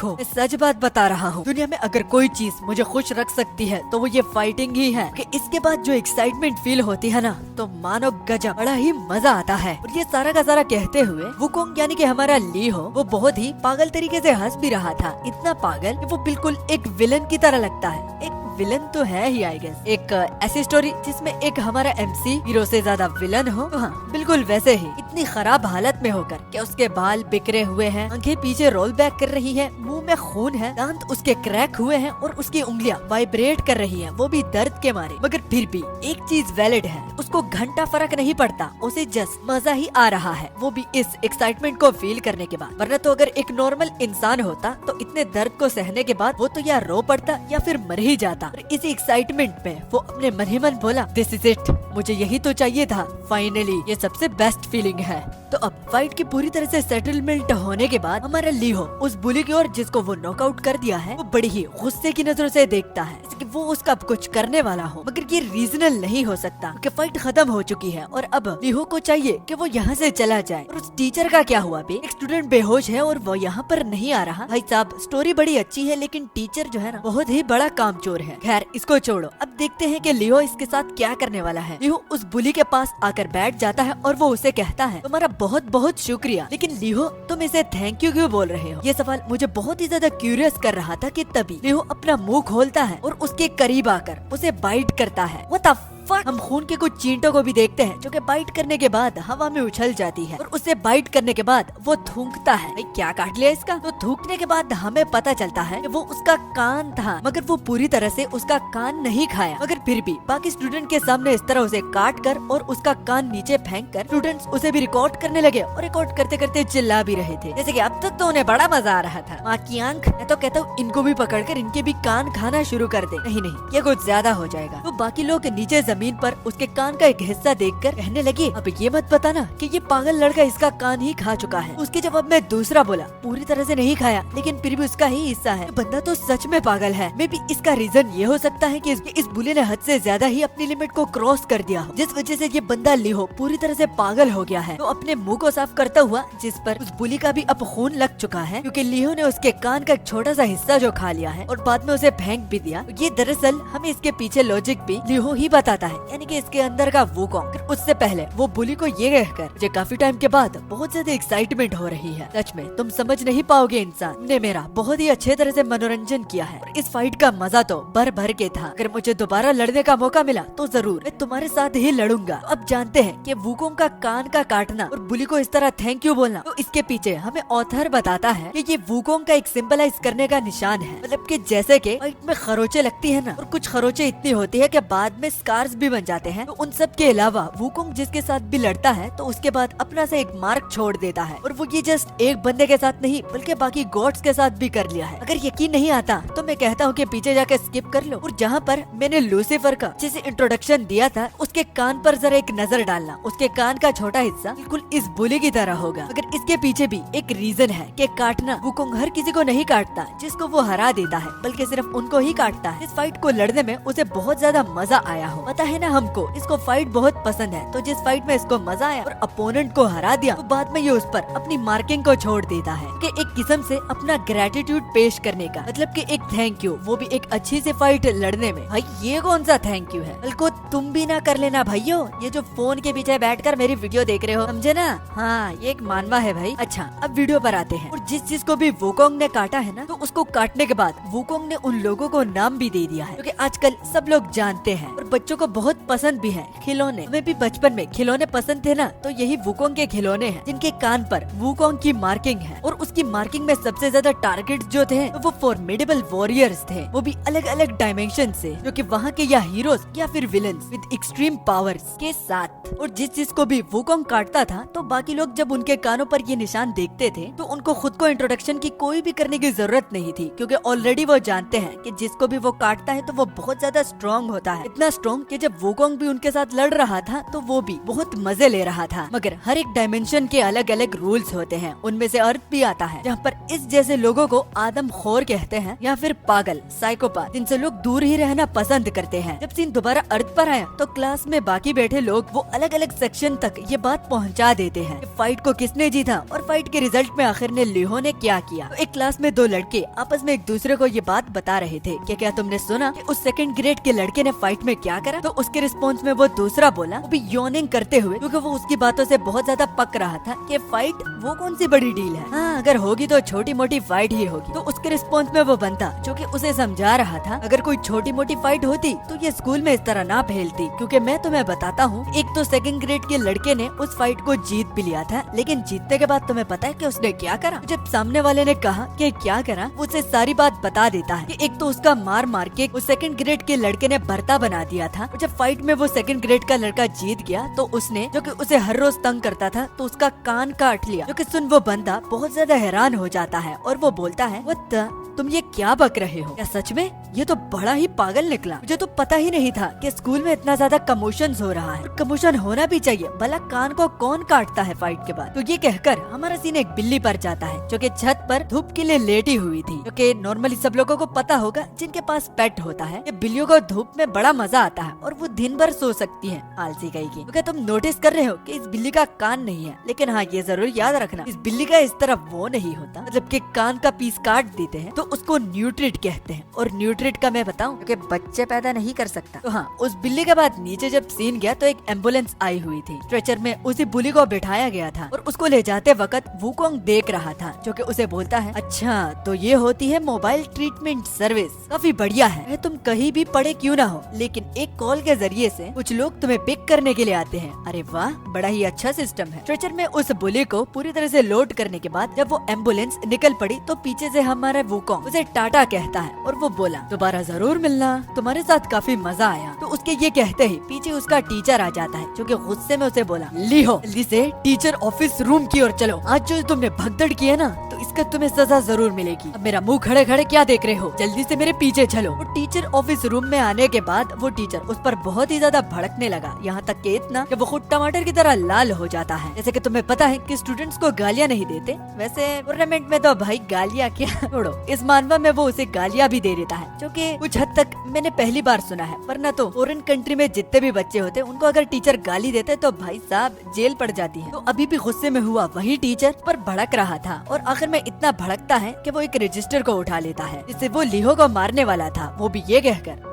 मैं सच बात बता रहा हूँ, दुनिया में अगर कोई चीज मुझे खुश रख सकती है तो वो ये फाइटिंग ही है। कि इसके बाद जो एक्साइटमेंट फील होती है ना, तो मानो गजब, बड़ा ही मजा आता है। और ये सारा का सारा कहते हुए वुकोंग यानी कि हमारा लीहो, वो बहुत ही पागल तरीके से हंस भी रहा था। इतना पागल कि वो बिल्कुल एक विलन की तरह लगता है। एक विलन तो है ही आई गेस। एक ऐसी स्टोरी जिसमें एक हमारा एमसी हीरो से ज्यादा विलन हो, तो हाँ बिल्कुल वैसे ही। इतनी खराब हालत में होकर कि उसके बाल बिखरे हुए हैं, आंखें पीछे रोल बैक कर रही है, मुंह में खून है, दांत उसके क्रैक हुए हैं और उसकी उंगलियां वाइब्रेट कर रही हैं, वो भी दर्द के मारे। मगर फिर भी एक चीज वैलिड है, उसको घंटा फर्क नहीं पड़ता, उसे जस्ट मजा ही आ रहा है, वो भी इस एक्साइटमेंट को फील करने के बाद। वरना तो अगर एक नॉर्मल इंसान होता तो इतने दर्द को सहने के बाद वो तो या रो पड़ता या फिर मर ही जाता। और इसी एक्साइटमेंट में वो अपने मन ही मन बोला, दिस इज इट, मुझे यही तो चाहिए था, फाइनली ये सबसे बेस्ट फीलिंग है। तो अब फाइट की पूरी तरह से सेटलमेंट होने के बाद हमारा लीहो उस बुली की ओर जिसको वो नॉकआउट कर दिया है, वो बड़ी ही गुस्से की नजरों से देखता है कि वो उसका कुछ करने वाला हो। मगर ये रीजनल नहीं हो सकता कि फाइट खत्म हो चुकी है और अब लीहो को चाहिए कि वो यहाँ से चला जाए। और उस टीचर का क्या हुआ बे? एक स्टूडेंट बेहोश है और वो यहाँ पर नहीं आ रहा। भाई साहब, स्टोरी बड़ी अच्छी है लेकिन टीचर जो है ना, बहुत ही बड़ा कामचोर है। खैर इसको छोड़ो, अब देखते हैं कि लीहो इसके साथ क्या करने वाला है। लीहो उस बुली के पास आकर बैठ जाता है और वो उसे कहता है, तुम्हारा बहुत बहुत शुक्रिया, लेकिन लीहो तुम इसे थैंक यू क्यों बोल रहे हो? ये सवाल मुझे बहुत ही ज्यादा क्यूरियस कर रहा था कि तभी लीहो अपना मुंह खोलता है और उसके करीब आकर उसे बाइट करता है। What the fuck? हम खून के कुछ चींटों को भी देखते हैं जो कि बाइट करने के बाद हवा में उछल जाती है और उसे बाइट करने के बाद वो थूकता है। भाई क्या काट लिया इसका? तो थूकने के बाद हमें पता चलता है कि वो उसका कान था, मगर वो पूरी तरह से उसका कान नहीं खाया। मगर फिर भी बाकी स्टूडेंट के सामने इस तरह उसे काट कर और उसका कान नीचे फेंक कर स्टूडेंट्स उसे भी रिकॉर्ड करने लगे और रिकॉर्ड करते करते चिल्ला भी रहे थे, जैसे कि अब तक तो उन्हें बड़ा मजा आ रहा था। माँ की आंख, मैं तो कहता हूँ इनको भी पकड़कर इनके भी कान खाना शुरू कर दे। नहीं, ये कुछ ज्यादा हो जाएगा। तो बाकी लोग नीचे जमीन पर उसके कान का एक हिस्सा देखकर कहने लगे, अब ये मत बताना कि ये पागल लड़का इसका कान ही खा चुका है। उसके जवाब में दूसरा बोला, पूरी तरह से नहीं खाया लेकिन फिर भी उसका ही हिस्सा है। बंदा तो सच में पागल है। मे बी इसका रीजन ये हो सकता है कि इस बुली ने हद से ज्यादा ही अपनी लिमिट को क्रॉस कर दिया, जिस वजह से ये बंदा लीहो पूरी तरह से पागल हो गया है। तो अपने मुंह को साफ करता हुआ, जिस पर उस बुली का भी अब खून लग चुका है क्योंकि लीहो ने उसके कान का एक छोटा सा हिस्सा जो खा लिया है और बाद में उसे फेंक भी दिया। ये दरअसल हमें इसके पीछे लॉजिक भी लीहो ही बताता है, यानी कि इसके अंदर का वुकोंग। उससे पहले वो बुली को ये कहकर, मुझे काफी टाइम के बाद बहुत ज्यादा एक्साइटमेंट हो रही है, सच में तुम समझ नहीं पाओगे इंसान, तुमने मेरा बहुत ही अच्छे तरह से मनोरंजन किया है और इस फाइट का मजा तो भर भर के था। अगर मुझे दोबारा लड़ने का मौका मिला तो जरूर मैं तुम्हारे साथ ही लड़ूंगा। तो अब जानते हैं कि वुकोंग का कान का काटना और बुली को इस तरह थैंक यू बोलना, तो इसके पीछे हमें ऑथर बताता है कि ये वुकोंग का एक सिंबलाइज करने का निशान है। मतलब कि जैसे कि फाइट में खरोचे लगती है ना, और कुछ खरोचे इतनी होती है कि बाद में स्कार्स भी बन जाते हैं, तो उन सब के अलावा वुकोंग जिसके साथ भी लड़ता है तो उसके बाद अपना से एक मार्क छोड़ देता है। और वो ये जस्ट एक बंदे के साथ नहीं बल्कि बाकी गॉड्स के साथ भी कर लिया है। अगर यकीन नहीं आता तो मैं कहता हूँ कि पीछे जाकर स्किप कर लो और जहाँ पर मैंने लूसीफर का जिसे इंट्रोडक्शन दिया था उसके कान पर जरा एक नजर डालना। उसके कान का छोटा हिस्सा बिल्कुल इस बुली की तरह होगा। अगर इसके पीछे भी एक रीजन है कि काटना, वुकोंग हर किसी को नहीं काटता जिसको वो हरा देता है, बल्कि सिर्फ उनको ही काटता है। इस फाइट को लड़ने में उसे बहुत ज्यादा मजा आया हो। पता है ना, हमको इसको फाइट बहुत पसंद है, तो जिस फाइट में इसको मजा आया और अपोनेंट को हरा दिया तो बाद में ये उस पर अपनी मार्किंग को छोड़ देता है कि एक किस्म से अपना ग्रेटिट्यूड पेश करने का, मतलब कि एक थैंक यू, वो भी एक अच्छी सी फाइट लड़ने में। भाई ये कौन सा थैंक यू है? कल को तुम भी ना कर लेना भाइयों, ये जो फोन के पीछे बैठकर मेरी वीडियो देख रहे हो, समझे ना? हाँ, ये एक मानवा है भाई। अच्छा, अब वीडियो पर आते हैं। और जिस को भी वुकोंग ने काटा है ना, तो उसको काटने के बाद वुकोंग ने उन लोगों को नाम भी दे दिया है, क्योंकि आजकल सब लोग जानते हैं और बच्चों को बहुत पसंद भी है। खिलौने, हमें भी बचपन में खिलौने पसंद थे ना, तो यही वुकोंग के खिलौने हैं जिनके कान पर वुकोंग की मार्किंग है। और उसकी मार्किंग में सबसे ज्यादा टारगेट जो थे वो फॉर्मिडेबल वॉरियर्स थे, वो भी अलग अलग डायमेंशन से, जो कि वहाँ के या हीरोज या फिर विलन्स विद एक्सट्रीम पावर्स के साथ। और जिस जिसको भी वुकोंग काटता था तो बाकी लोग जब उनके कानों पर ये निशान देखते थे तो उनको खुद को इंट्रोडक्शन की कोई भी करने की जरूरत नहीं थी, क्योंकि ऑलरेडी वो जानते हैं कि जिसको भी वो काटता है तो वो बहुत ज्यादा स्ट्रॉन्ग होता है। इतना स्ट्रॉन्ग कि जब वुकोंग भी उनके साथ लड़ रहा था तो वो भी बहुत मजे ले रहा था। मगर हर एक डायमेंशन के अलग अलग रूल्स होते हैं, उनमें से अर्थ भी आता है, जहाँ पर इस जैसे लोगों को आदमखोर कहते हैं या फिर पागल, साइकोपाथ, जिनसे लोग दूर ही रहना पसंद करते हैं। जब सीन दोबारा अर्थ पर आया तो क्लास में बाकी बैठे लोग वो अलग अलग सेक्शन तक ये बात पहुँचा देते हैं कि फाइट को किसने जीता और फाइट के रिजल्ट में आखिर ने लिहो ने क्या किया। तो एक क्लास में दो लड़के आपस में एक दूसरे को ये बात बता रहे थे कि क्या तुमने सुना कि उस सेकंड ग्रेड के लड़के ने फाइट में क्या करा। तो उसके रिस्पॉन्स में वो दूसरा बोला, वो भी यॉर्निंग करते हुए, क्योंकि वो उसकी बातों से बहुत ज्यादा पक रहा था कि फाइट वो कौन सी बड़ी डील है, हाँ अगर होगी तो छोटी मोटी फाइट ही होगी। तो उसके रिस्पॉन्स में वो बंदा जो कि उसे समझा रहा था, अगर कोई छोटी मोटी फाइट होती तो ये स्कूल में इस तरह ना फैलती, क्योंकि मैं तुम्हें बताता हूँ, एक तो सेकंड ग्रेड के लड़के ने उस फाइट को जीत भी लिया था, लेकिन जीतने के बाद तुम्हें पता है कि उसने क्या करा। जब सामने वाले ने कहा कि क्या करा, वो उसे सारी बात बता देता है कि एक तो उसका मार मार के उस सेकंड ग्रेड के लड़के ने भरता बना दिया था। और जब फाइट में वो सेकंड ग्रेड का लड़का जीत गया तो उसने, जो कि उसे हर रोज तंग करता था, तो उसका कान काट लिया। जो कि सुन वो बंदा बहुत ज्यादा हैरान हो जाता है और वो बोलता है, व्हाट, तुम ये क्या बक रहे हो, क्या सच में? ये तो बड़ा ही पागल निकला, मुझे तो पता ही नहीं था कि स्कूल में इतना ज्यादा कमोशन हो रहा है। कमोशन होना भी चाहिए, भला कान को कौन काटता है फाइट के बाद। तो ये कहकर हमारा सीन एक बिल्ली पर जाता है जो कि छत पर धूप के लिए लेटी हुई थी। जो कि नॉर्मली सब लोगों को पता होगा जिनके पास पेट होता है कि बिल्लियों को धूप में बड़ा मजा आता है और वो दिन भर सो सकती है, आलसी कहीं की। क्योंकि तुम नोटिस कर रहे हो कि इस बिल्ली का कान नहीं है, लेकिन हाँ ये जरूर याद रखना, इस बिल्ली का इस तरह वो नहीं होता, मतलब कि कान का पीस काट देते हैं तो उसको न्यूट्रिट कहते हैं। और न्यूट्रिट का मैं बताऊं, क्योंकि बच्चे पैदा नहीं कर सकता। तो हाँ, उस बिल्ली के बाद नीचे जब सीन गया तो एक एम्बुलेंस आई हुई थी, स्ट्रेचर में उसी बुली को बिठाया गया था और उसको ले जाते वक्त वुकोंग देख रहा था, जो कि उसे बोलता है, अच्छा तो ये होती है मोबाइल ट्रीटमेंट सर्विस, काफी बढ़िया है, तुम कहीं भी पड़े क्यों ना हो, लेकिन एक कॉल के जरिए से कुछ लोग तुम्हें पिक करने के लिए आते हैं। अरे वाह, बड़ा ही अच्छा सिस्टम है। स्ट्रेचर में उस बुली को पूरी तरह से लोड करने के बाद जब वो एम्बुलेंस निकल पड़ी तो पीछे से हमारा वुकोंग उसे टाटा कहता है और वो बोला, दोबारा जरूर मिलना, तुम्हारे साथ काफी मजा आया। तो उसके ये कहते ही पीछे उसका टीचर आ जाता है, जो कि गुस्से में उसे बोला, लिहो जल्दी से टीचर ऑफिस रूम की ओर चलो, आज जो तुमने भगदड़ की है ना तो इसका तुम्हें सजा जरूर मिलेगी। अब मेरा मुंह खड़े खड़े क्या देख रहे हो, जल्दी से मेरे पीछे चलो। वो टीचर ऑफिस रूम में आने के बाद वो टीचर उस पर बहुत ही ज्यादा भड़कने लगा, यहाँ तक कि इतना कि वो खुद टमाटर की तरह लाल हो जाता है। जैसे कि तुम्हें पता है कि स्टूडेंट्स को गालियाँ नहीं देते, वैसे टूर्नामेंट में तो भाई गालियाँ क्या छोड़ो, इस मानवा में वो उसे गालियाँ भी दे देता है, जो कि कुछ हद तक मैंने पहली बार सुना है। वरना तो फॉरेन कंट्री में जितने भी बच्चे होते उनको अगर टीचर गाली देते तो भाई साहब जेल पड़ जाती है। तो अभी भी गुस्से में हुआ वही टीचर पर भड़क रहा था और आखिर में इतना भड़कता है कि वो एक रजिस्टर को उठा लेता है जिससे वो लिहो को मारने वाला था, वो भी ये कहकर,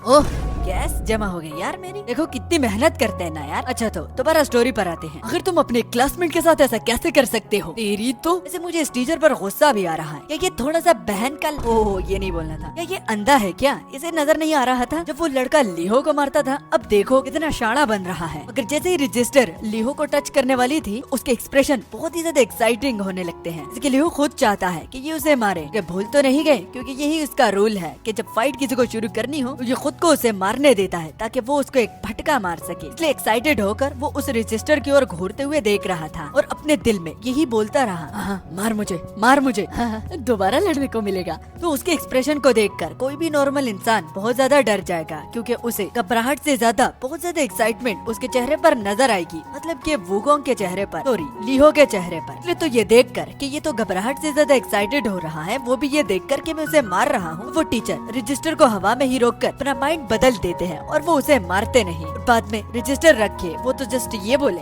ओह गैस जमा हो गई यार मेरी, देखो कितनी मेहनत करते हैं ना यार। अच्छा तो दोबारा स्टोरी पर आते हैं। अगर तुम अपने क्लासमेट के साथ ऐसा कैसे कर सकते हो, तेरी तो वैसे मुझे इस टीचर पर गुस्सा भी आ रहा है। क्या ये थोड़ा सा बहन का, ओह ये नहीं बोलना था, क्या ये अंधा है क्या, इसे नजर नहीं आ रहा था जब वो लड़का लिहो को मारता था। अब देखो कितना शाना बन रहा है। अगर जैसे ही रजिस्टर लिहो को टच करने वाली थी उसके एक्सप्रेशन बहुत ही ज्यादा एक्साइटिंग होने लगते हैं, जैसे कि लिहो खुद चाहता है कि ये उसे मारे। भूल तो नहीं गए, क्योंकि यही उसका रूल है कि जब फाइट किसी को शुरू करनी हो तो ये खुद को उसे मारने देता है ताकि वो उसको एक फटका मार सके। इसलिए एक्साइटेड होकर वो उस रजिस्टर की ओर घूरते हुए देख रहा था और अपने दिल में यही बोलता रहा, हाँ, मार मुझे, मार मुझे, हाँ, दोबारा लड़ने को मिलेगा। तो उसके एक्सप्रेशन को देखकर कोई भी नॉर्मल इंसान बहुत ज्यादा डर जाएगा, क्योंकि उसे घबराहट से ज्यादा बहुत ज्यादा एक्साइटमेंट उसके चेहरे पर नजर आएगी, मतलब कि वुकोंग के चेहरे पर, सॉरी लिहो के चेहरे पर। इसलिए तो ये देखकर कि ये तो घबराहट से ज्यादा एक्साइटेड हो रहा है, वो भी ये देखकर कि मैं उसे मार रहा हूँ, वो टीचर रजिस्टर को हवा में ही रोककर अपना माइंड बदल देते हैं और वो उसे मारते नहीं। बाद में रजिस्टर रखे वो तो जस्ट ये बोले,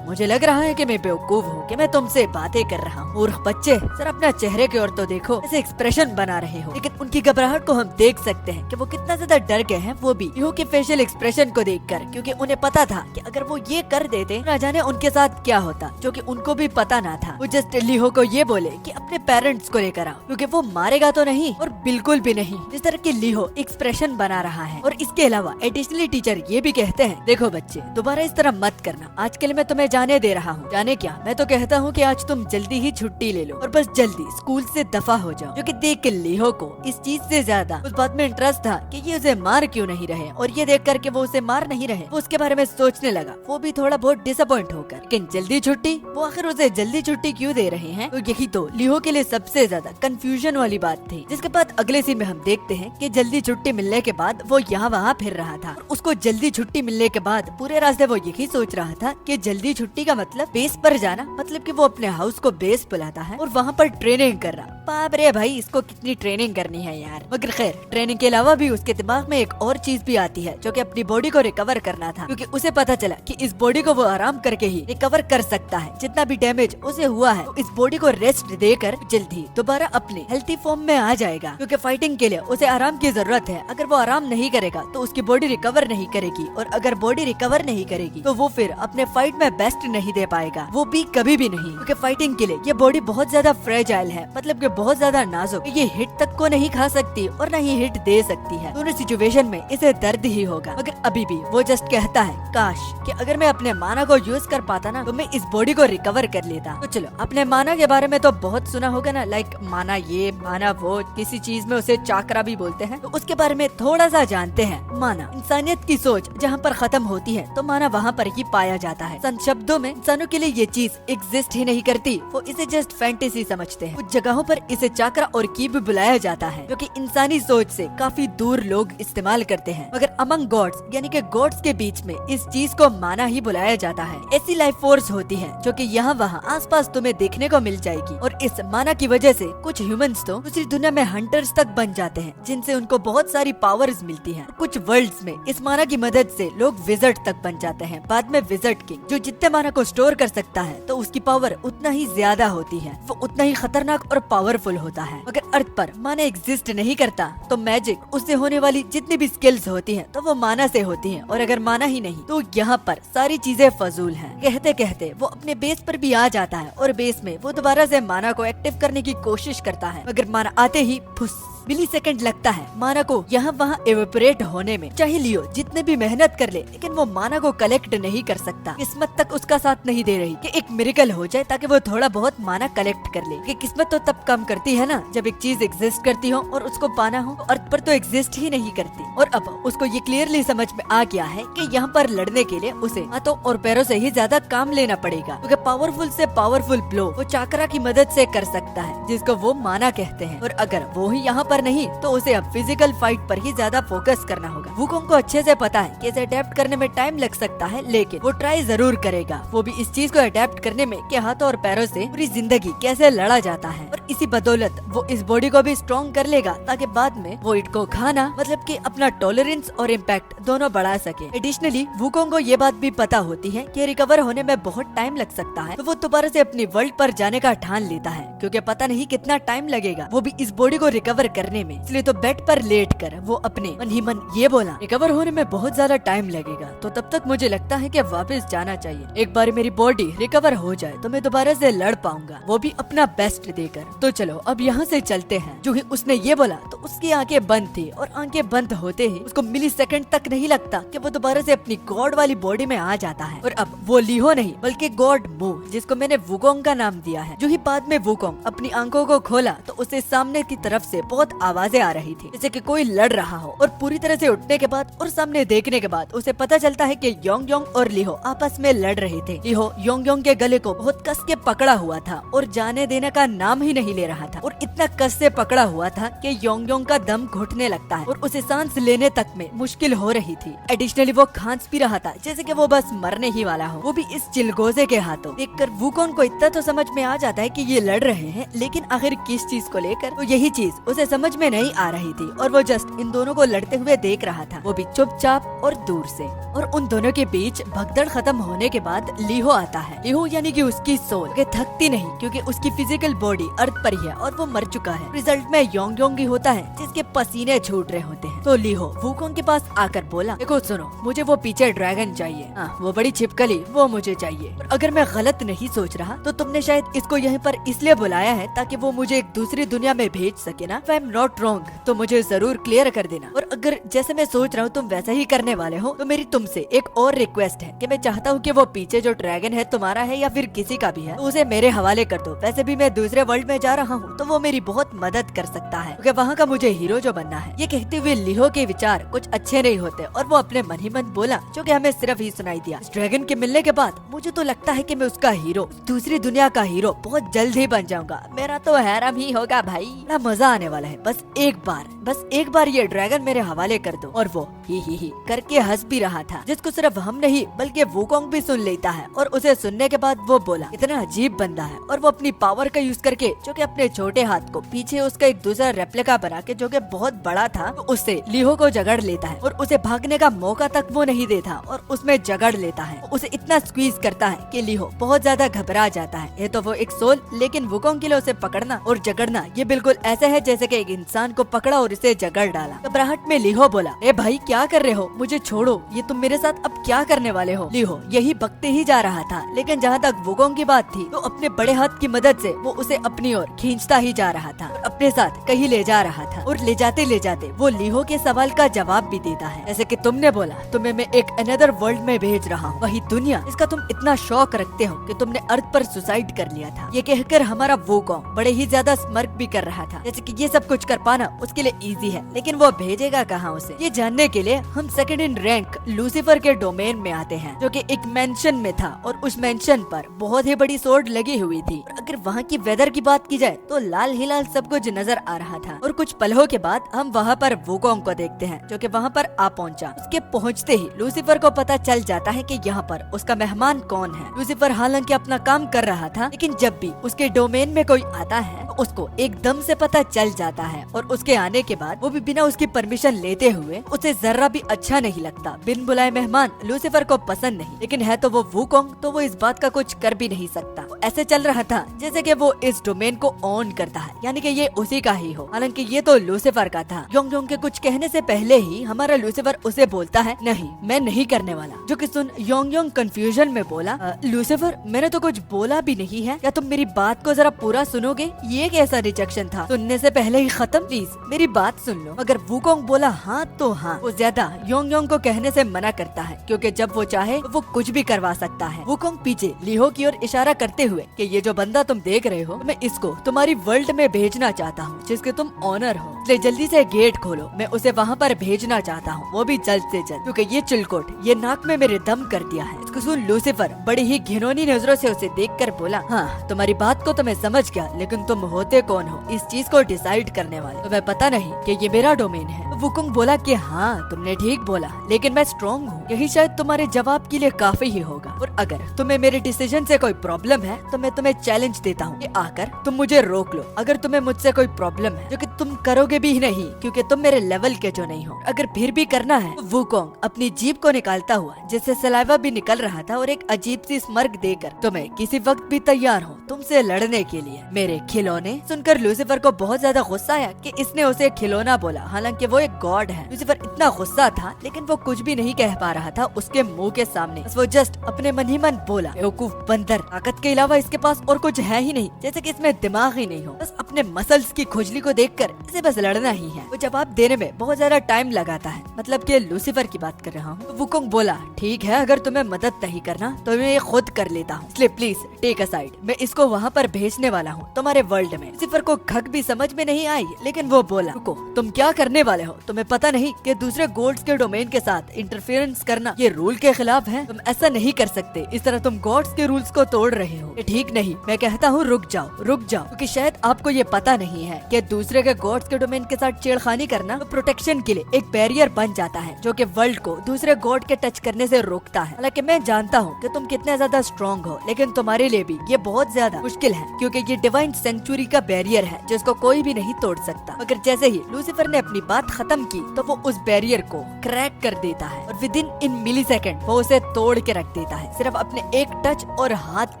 मुझे लग रहा है कि मैं बेवकूफ हूँ कि मैं तुमसे बातें कर रहा हूँ। मूर्ख बच्चे, जरा अपना चेहरे की ओर तो देखो, ऐसे एक्सप्रेशन बना रहे हो। लेकिन उनकी घबराहट को हम देख सकते हैं कि वो कितना ज्यादा डर गए हैं, वो भी लिहो के फेशियल एक्सप्रेशन को देखकर, क्योंकि उन्हें पता था कि अगर वो ये कर देते ना जाने उनके साथ क्या होता, जो कि उनको भी पता ना था। वो जस्ट लिहो को ये बोले कि अपने पेरेंट्स को लेकर आओ, क्योंकि वो मारेगा तो नहीं और बिल्कुल भी नहीं। जिस तरह की लिहो एक्सप्रेशन बना रहा है और इसके अलावा एडिशनली टीचर ये भी कहते हैं, देखो बच्चे दोबारा इस तरह मत करना, आज के लिए मैं तुम्हें जाने दे रहा हूँ। जाने क्या, मैं तो कहता हूँ कि आज तुम जल्दी ही छुट्टी ले लो और बस जल्दी स्कूल से दफा हो जाओ। जो कि देख के लिहो को इस चीज से ज्यादा उस बात में इंटरेस्ट था कि ये उसे मार क्यों नहीं रहे, और ये देख करके वो उसे मार नहीं रहे, वो उसके बारे में सोचने लगा, वो भी थोड़ा बहुत डिसअपॉइंट होकर। लेकिन जल्दी छुट्टी, वो आखिर उसे जल्दी छुट्टी क्यों दे रहे हैं? तो यही तो लिहो के लिए सबसे ज्यादा कंफ्यूजन वाली बात थी। जिसके बाद अगले सीन में हम देखते हैं कि जल्दी छुट्टी मिलने के बाद वो यहाँ वहाँ फिर रहा था। और उसको जल्दी छुट्टी मिलने के बाद पूरे रास्ते वो यही सोच रहा था कि जल्दी छुट्टी का मतलब बेस पर जाना, मतलब कि वो अपने हाउस को बेस बुलाता है और वहाँ पर ट्रेनिंग कर रहा। बाप रे भाई, इसको कितनी ट्रेनिंग करनी है यार। मगर खैर, ट्रेनिंग के अलावा भी उसके दिमाग में एक और चीज भी आती है, जो कि अपनी बॉडी को रिकवर करना था, क्योंकि उसे पता चला कि इस बॉडी को वो आराम करके ही रिकवर कर सकता है। जितना भी डैमेज उसे हुआ है, तो इस बॉडी को रेस्ट देकर जल्दी दोबारा अपने हेल्थी फॉर्म में आ जाएगा, क्योंकि फाइटिंग के लिए उसे आराम की जरूरत है। अगर वो आराम नहीं करेगा तो उसकी बॉडी रिकवर नहीं करेगी, और अगर बॉडी रिकवर नहीं करेगी तो वो फिर अपने फाइट में बेस्ट नहीं दे पाएगा, वो भी कभी भी नहीं। क्योंकि फाइटिंग के लिए ये बॉडी बहुत ज्यादा फ्रेजाइल है, मतलब कि बहुत ज्यादा नाजुक, ये हिट तक को नहीं खा सकती और न ही हिट दे सकती है। दोनों सिचुएशन में इसे दर्द ही होगा। मगर अभी भी वो जस्ट कहता है, काश कि अगर मैं अपने माना को यूज कर पाता ना, तो मैं इस बॉडी को रिकवर कर लेता। तो चलो, अपने माना के बारे में तो बहुत सुना होगा ना, लाइक माना ये माना वो, किसी चीज में उसे चाकरा भी बोलते हैं, तो उसके बारे में थोड़ा सा जानते हैं। माना इंसानियत की सोच जहाँ पर खत्म होती है, तो माना वहाँ पर ही पाया जाता है। संत शब्दों में इंसानों के लिए ये चीज एग्जिस्ट ही नहीं करती, वो इसे जस्ट फैंटेसी समझते हैं। कुछ जगहों पर इसे चाकरा और की भी बुलाया जाता है, जो कि इंसानी सोच से काफी दूर लोग इस्तेमाल करते हैं। मगर अमंग गॉड्स यानी कि गॉड्स के बीच में इस चीज को माना ही बुलाया जाता है। ऐसी लाइफ फोर्स होती है जो कि यहाँ वहाँ आसपास तुम्हें देखने को मिल जाएगी, और इस माना की वजह से कुछ ह्यूमंस तो दूसरी दुनिया में हंटर्स तक बन जाते हैं, जिनसे उनको बहुत सारी पावर्स मिलती हैं। कुछ वर्ल्ड्स में इस माना की मदद से लोग विजर्ड तक बन जाते हैं। बाद में विजर्ड किंग, जो जितने माना को स्टोर कर सकता है, तो उसकी पावर उतना ही ज्यादा होती है, वो उतना ही खतरनाक और पावरफुल होता है। अगर अर्थ पर माना एग्जिस्ट नहीं करता, तो मैजिक, उससे होने वाली जितनी भी स्किल्स होती हैं, तो वो माना से होती हैं, और अगर माना ही नहीं तो यहाँ पर सारी चीजें फजूल हैं। कहते कहते वो अपने बेस पर भी आ जाता है, और बेस में वो दोबारा से माना को एक्टिव करने की कोशिश करता है, मगर माना आते ही फुस मिली सेकंड लगता है माना को यहाँ वहाँ एवेपोरेट होने में। चाहे लियो जितने भी मेहनत कर ले, लेकिन वो माना को कलेक्ट नहीं कर सकता। किस्मत तक उसका साथ नहीं दे रही कि एक मिरेकल हो जाए ताकि वो थोड़ा बहुत माना कलेक्ट कर ले। कि किस्मत तो तब काम करती है ना, जब एक चीज एग्जिस्ट करती हो और उसको पाना हो, तो अर्थ पर तो एग्जिस्ट ही नहीं करती। और अब उसको ये क्लियरली समझ में आ गया है कि यहाँ पर लड़ने के लिए उसे हाथों और पैरों से ही ज्यादा काम लेना पड़ेगा, क्योंकि पावरफुल से पावरफुल ब्लो वो चाकरा की मदद से कर सकता है, जिसको वो माना कहते हैं। और अगर वो ही यहाँ पर नहीं, तो उसे अब फिजिकल फाइट पर ही ज्यादा फोकस करना होगा। वुकोंग को अच्छे से पता है कि इसे अडेप्ट करने में टाइम लग सकता है, लेकिन वो ट्राई जरूर करेगा। वो भी इस चीज को अडेप्ट करने में कि हाथों और पैरों से पूरी जिंदगी कैसे लड़ा जाता है, और इसी बदौलत वो इस बॉडी को भी स्ट्रॉन्ग कर लेगा, ताकि बाद में वो इट को खाना, मतलब कि अपना टॉलरेंस और इम्पैक्ट दोनों बढ़ा सके। एडिशनली वुकोंग को ये बात भी पता होती है कि रिकवर होने में बहुत टाइम लग सकता है, तो वो दोबारा से अपनी वर्ल्ड पर जाने का ठान लेता है, क्योंकि पता नहीं कितना टाइम लगेगा वो भी इस बॉडी को रिकवर करने में। इसलिए तो बेड पर लेट कर वो अपने मन ही मन ये बोला, रिकवर होने में बहुत ज्यादा टाइम लगेगा, तो तब तक मुझे लगता है कि वापस जाना चाहिए। एक बार मेरी बॉडी रिकवर हो जाए तो मैं दोबारा से लड़ पाऊंगा, वो भी अपना बेस्ट देकर। तो चलो अब यहाँ से चलते हैं। जो ही उसने ये बोला तो उसकी आंखें बंद थी, और आंखें बंद होते ही उसको मिली सेकंड तक नहीं लगता कि वो दोबारा से अपनी गॉड वाली बॉडी में आ जाता है। और अब वो लिहो नहीं बल्कि गॉड मू, जिसको मैंने वुकोंग का नाम दिया है। जो ही बाद में वुकोंग अपनी आंखों को खोला तो उसे सामने की तरफ से बहुत आवाजें आ रही थी, जैसे कि कोई लड़ रहा हो। और पूरी तरह से उठने के बाद और सामने देखने के बाद उसे पता चलता है कि योंग योंग और लिहो आपस में लड़ रहे थे। लिहो योंग योंग के गले को बहुत कस के पकड़ा हुआ था और जाने देने का नाम ही नहीं ले रहा था, और इतना कस से पकड़ा हुआ था कि योंग योंग का दम घुटने लगता है और उसे सांस लेने तक में मुश्किल हो रही थी। एडिशनली वो खांस भी रहा था जैसे कि वो बस मरने ही वाला हो, वो भी इस चिलगोजे के हाथों। देखकर वुकोंग को इतना तो समझ में आ जाता है कि ये लड़ रहे हैं, लेकिन आखिर किस चीज को लेकर, तो यही चीज उसे समझ में नहीं आ रही थी, और वो जस्ट इन दोनों को लड़ते हुए देख रहा था, वो भी चुपचाप और दूर से। और उन दोनों के बीच भगदड़ खत्म होने के बाद लिहो आता है। लिहो यानी कि उसकी सोल के थकती नहीं, क्योंकि उसकी फिजिकल बॉडी अर्थ पर ही है और वो मर चुका है। रिजल्ट में योंग योंग ही होता है जिसके पसीने छूट रहे होते हैं। तो लिहो वुकोंग के पास आकर बोला, देखो सुनो, मुझे वो पीछे ड्रैगन चाहिए, वो बड़ी छिपकली, वो मुझे चाहिए। और अगर मैं गलत नहीं सोच रहा तो तुमने शायद इसको यहीं पर इसलिए बुलाया है ताकि वो मुझे एक दूसरी दुनिया में भेज सके ना। I am am not wrong तो मुझे जरूर क्लियर कर देना। और अगर जैसे मैं सोच रहा हूँ तुम वैसा ही करने वाले हो तो मेरी तुमसे एक और रिक्वेस्ट है कि मैं चाहता हूँ कि वो पीछे जो ड्रैगन है तुम्हारा है या फिर किसी का भी है तो उसे मेरे हवाले कर दो। वैसे भी मैं दूसरे वर्ल्ड में जा रहा हूँ तो वो मेरी बहुत मदद कर सकता है क्योंकि वहाँ का मुझे हीरो जो बनना है। ये कहते हुए लिहो के विचार कुछ अच्छे नहीं होते और वो अपने मन ही मन बोला जो कि हमें सिर्फ ही सुनाई दिया। इस ड्रैगन के मिलने के बाद मुझे तो लगता है कि मैं उसका हीरो, दूसरी दुनिया का हीरो बहुत जल्द ही बन जाऊंगा। मेरा तो हैराम ही होगा भाई, बड़ा मजा आने वाला है। बस एक बार ये ड्रैगन मेरे हवाले कर दो। और वो ही करके हंस भी रहा था जिसको सिर्फ हम नहीं बल्कि वुकोंग भी सुन लेता है। और उसे सुनने के बाद वो बोला इतना अजीब बंदा है और वो अपनी पावर का यूज करके जो कि अपने छोटे हाथ को पीछे उसका एक दूसरा रेप्लिका बना के जो कि बहुत बड़ा था तो उससे लिहो को जगड़ लेता है और उसे भागने का मौका तक वो नहीं देता और उसमें जगड़ लेता है। उसे इतना स्क्वीज करता है कि लिहो बहुत ज्यादा घबरा जाता है। ये तो वो एक सोल, लेकिन वुकोंग के लिए उसे पकड़ना और जगड़ना ये बिल्कुल ऐसा है जैसे कि एक इंसान को पकड़ा और इसे जगड़ डाला। घबराहट में लिहो बोला ए भाई क्या कर रहे हो, मुझे छोड़ो, ये तुम मेरे साथ अब क्या करने वाले हो। लिहो यही बकते ही जा रहा था लेकिन जहाँ तक वुकोंग की बात थी तो अपने बड़े हाथ की मदद से वो उसे अपनी ओर खींचता ही जा रहा था और अपने साथ कहीं ले जा रहा था। और ले जाते वो लिहो के सवाल का जवाब भी देता है जैसे कि तुमने बोला तुम्हें मैं एक अनदर वर्ल्ड में भेज रहा हूँ, वही दुनिया इसका तुम इतना शौक रखते हो कि तुमने अर्थ पर सुसाइड कर लिया था। ये कहकर हमारा वुकोंग बड़े ही ज्यादा स्मर्क भी कर रहा था जैसे कि ये सब कुछ कर पाना उसके लिए इजी है लेकिन वो भेजेगा कहाँ उसे। ये जानने के लिए हम सेकंड इन रैंक लूसीफर के डोमेन में आते हैं जो कि एक मेंशन में था और उस मेंशन पर बहुत ही बड़ी सोर्ड लगी हुई थी। और अगर वहाँ की वेदर की बात की जाए तो लाल ही लाल सब कुछ नजर आ रहा था। और कुछ पलों के बाद हम वहाँ पर वुकोंग को देखते हैं जो कि वहाँ पर आ पहुँचा। उसके पहुँचते ही लूसीफर को पता चल जाता है कि यहाँ पर उसका मेहमान कौन है। लूसीफर हालांकि अपना काम कर रहा था लेकिन जब भी उसके डोमेन में कोई आता है तो उसको एकदम से पता चल जाता है और उसके आने के बाद वो भी बिना उसकी परमिशन लेते हुए उसे जरा भी अच्छा नहीं लगता। बिन बुलाए मेहमान लूसीफर को पसंद नहीं, लेकिन है तो वो वुकोंग तो वो इस बात का कुछ कर भी नहीं सकता। तो ऐसे चल रहा था जैसे कि वो इस डोमेन को ऑन करता है यानी कि ये उसी का ही हो, हालांकि ये तो लूसीफर का था। योंग के कुछ कहने से पहले ही हमारा लूसीफर उसे बोलता है नहीं मैं नहीं करने वाला। जो कि सुन योंग कंफ्यूजन में बोला लूसीफर मैंने तो कुछ बोला भी नहीं है, क्या तुम मेरी बात को जरा पूरा सुनोगे। ये कैसा रिजेक्शन था, सुनने से पहले ही खत्म, प्लीज मेरी बात सुन लो। मगर वुकोंग बोला हाँ तो हाँ। वो ज्यादा योंग को कहने से मना करता है क्योंकि जब वो चाहे वो कुछ भी करवा सकता है। वुकोंग पीछे लिहो की ओर इशारा करते हुए कि ये जो बंदा तुम देख रहे हो मैं इसको तुम्हारी वर्ल्ड में भेजना चाहता हूँ जिसके तुम ऑनर हो, इसलिए जल्दी से गेट खोलो, मैं उसे वहाँ पर भेजना चाहता हूँ, वो भी जल्द से जल्द, क्योंकि ये चिलकोट ये नाक में मेरे दम कर दिया है। इसको सुन लूसीफर बड़ी ही घिनौनी नजरों से उसे देखकर बोला हाँ तुम्हारी बात को तो मैं समझ गया लेकिन तुम होते कौन हो इस चीज को डिसाइड करने वाले, तुम्हें पता नहीं कि ये मेरा डोमेन है। वुकोंग बोला कि हाँ तुमने ठीक बोला लेकिन मैं स्ट्रॉन्ग हूँ, यही शायद तुम्हारे जवाब के लिए काफी ही होगा। और अगर तुम्हें मेरे डिसीजन से कोई प्रॉब्लम है तो मैं तुम्हें चैलेंज देता हूँ कि आकर तुम मुझे रोक लो। अगर तुम्हें मुझसे कोई प्रॉब्लम है जो कि तुम करोगे भी नहीं क्योंकि तुम मेरे लेवल के जो नहीं हो, अगर फिर भी करना है तो वुकोंग अपनी जीभ को निकालता हुआ जिससे सलाइवा भी निकल रहा था और एक अजीब सी स्मर्क देकर तुम्हें किसी वक्त भी तैयार हो तुमसे लड़ने के लिए मेरे खिलौने। सुनकर लूसीफर को बहुत ज्यादा गुस्सा आया कि इसने उसे खिलौना बोला, हालांकि वो एक गॉड है। लूसीफर इतना गुस्सा था लेकिन वो कुछ भी नहीं कह पा रहा था उसके मुंह के सामने। बस वो जस्ट अपने मन ही मन बोला बेवकूफ बंदर, ताकत के अलावा इसके पास और कुछ है ही नहीं, जैसे कि इसमें दिमाग ही नहीं हो। बस अपने मसल्स की खुजली को देखकर इसे बस लड़ना ही है। वो जवाब देने में बहुत ज्यादा टाइम लगाता है, मतलब कि लूसीफर की बात कर रहा हूँ। तो वुकोंग बोला ठीक है अगर तुम्हें मदद नहीं करना तो मैं ये खुद कर लेता हूँ, इसलिए प्लीज टेक अ साइड, मैं इसको वहाँ पर भेजने वाला हूँ तुम्हारे वर्ल्ड में। लूसीफर को खक भी समझ में नहीं आई लेकिन वो बोला रुको तुम क्या करने वाले हो, तुम्हें पता नहीं कि दूसरे गॉड्स के डोमेन के साथ इंटरफेरेंस करना ये रूल के खिलाफ है, तुम ऐसा नहीं कर सकते, इस तरह तुम गॉड्स के रूल्स को तोड़ रहे हो, ये ठीक नहीं। मैं कहता हूँ रुक जाओ क्योंकि शायद आपको ये पता नहीं है कि दूसरे के गॉड्स के डोमेन के साथ छेड़खानी करना तो प्रोटेक्शन के लिए एक बैरियर बन जाता है जो कि वर्ल्ड को दूसरे गॉड के टच करने से रोकता है। हालांकि मैं जानता हूँ कि तुम कितने ज्यादा स्ट्रॉन्ग हो लेकिन तुम्हारे लिए भी ये बहुत ज्यादा मुश्किल है क्योंकि ये डिवाइन सेंचुरी का बैरियर है जिसको कोई भी नहीं तोड़ सकता। मगर जैसे ही लूसीफर ने अपनी बात खत्म की तो वो उस बैरियर को क्रैक कर देता है और विद इन मिलीसेकंड वो उसे तोड़ के रख देता है सिर्फ अपने एक टच और हाथ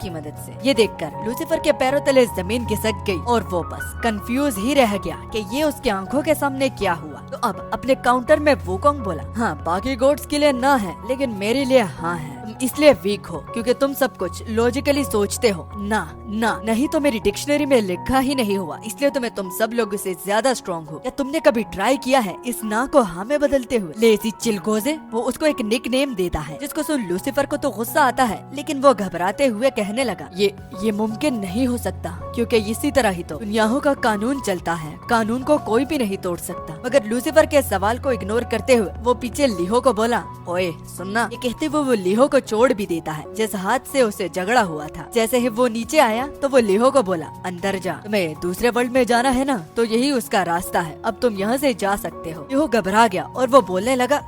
की मदद से। ये देखकर लूसीफर के पैरों तले जमीन खिसक गई और वो बस कंफ्यूज ही रह गया कि ये उसकी आंखों के सामने क्या हुआ। तो अब अपने काउंटर में वूकोंग बोला, हाँ बाकी गॉड्स के लिए ना है लेकिन मेरे लिए हाँ है। तुम इसलिए वीक हो क्योंकि तुम सब कुछ लॉजिकली सोचते हो। ना ना नहीं तो मेरी डिक्शनरी में लिखा ही नहीं हुआ, इसलिए तुम्हें तुम सब लोगों से ज्यादा स्ट्रॉन्ग हो। क्या तुमने कभी ट्राई किया है इस ना को हाँ में बदलते हुए? लेजी चिलगोजे, वो उसको एक निक नेम देता है जिसको सुन लूसीफर को तो गुस्सा आता है, लेकिन वो घबराते हुए कहने लगा, ये मुमकिन नहीं हो सकता क्योंकि इसी तरह ही तो दुनियाओं का कानून चलता है, कानून को कोई भी नहीं तोड़ सकता। मगर लूसीफर के सवाल को इग्नोर करते हुए वो पीछे लिहो को बोला, ओए सुनना। ये कहते हुए वो लिहो को छोड़ भी देता है जिस हाथ से उसे झगड़ा हुआ था। जैसे ही वो नीचे आया तो वो लिहो को बोला, अंदर जा, तुम्हें दूसरे वर्ल्ड में जाना है ना, तो यही उसका रास्ता है, अब तुम यहाँ से जा सकते हो। लिहो घबरा गया और वो बोलने लगा,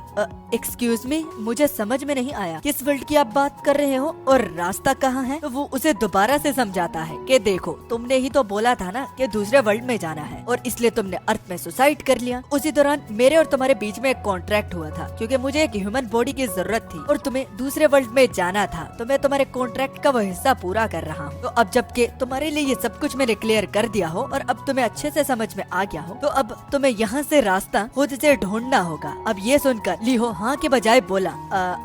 एक्सक्यूज मी, मुझे समझ में नहीं आया किस वर्ल्ड की आप बात कर रहे हो और रास्ता कहाँ है? तो वो उसे दोबारा से समझाता है कि देखो तुमने ही तो बोला था ना कि दूसरे वर्ल्ड में जाना है और इसलिए तुमने अर्थ में सुसाइड कर लिया। उसी दौरान मेरे और तुम्हारे बीच में एक कॉन्ट्रैक्ट हुआ था क्योंकि मुझे एक ह्यूमन बॉडी की जरूरत थी और तुम्हें दूसरे वर्ल्ड में जाना था, तो मैं तुम्हारे कॉन्ट्रैक्ट का वो हिस्सा पूरा कर रहा हूँ। तो अब जबकि तुम्हारे लिए ये सब कुछ मैंने क्लियर कर दिया हो और अब तुम्हें अच्छे से समझ में आ गया हो, तो अब तुम्हें यहाँ से रास्ता खुद से ढूंढना होगा। अब ये सुनकर लिहो हाँ के बजाय बोला,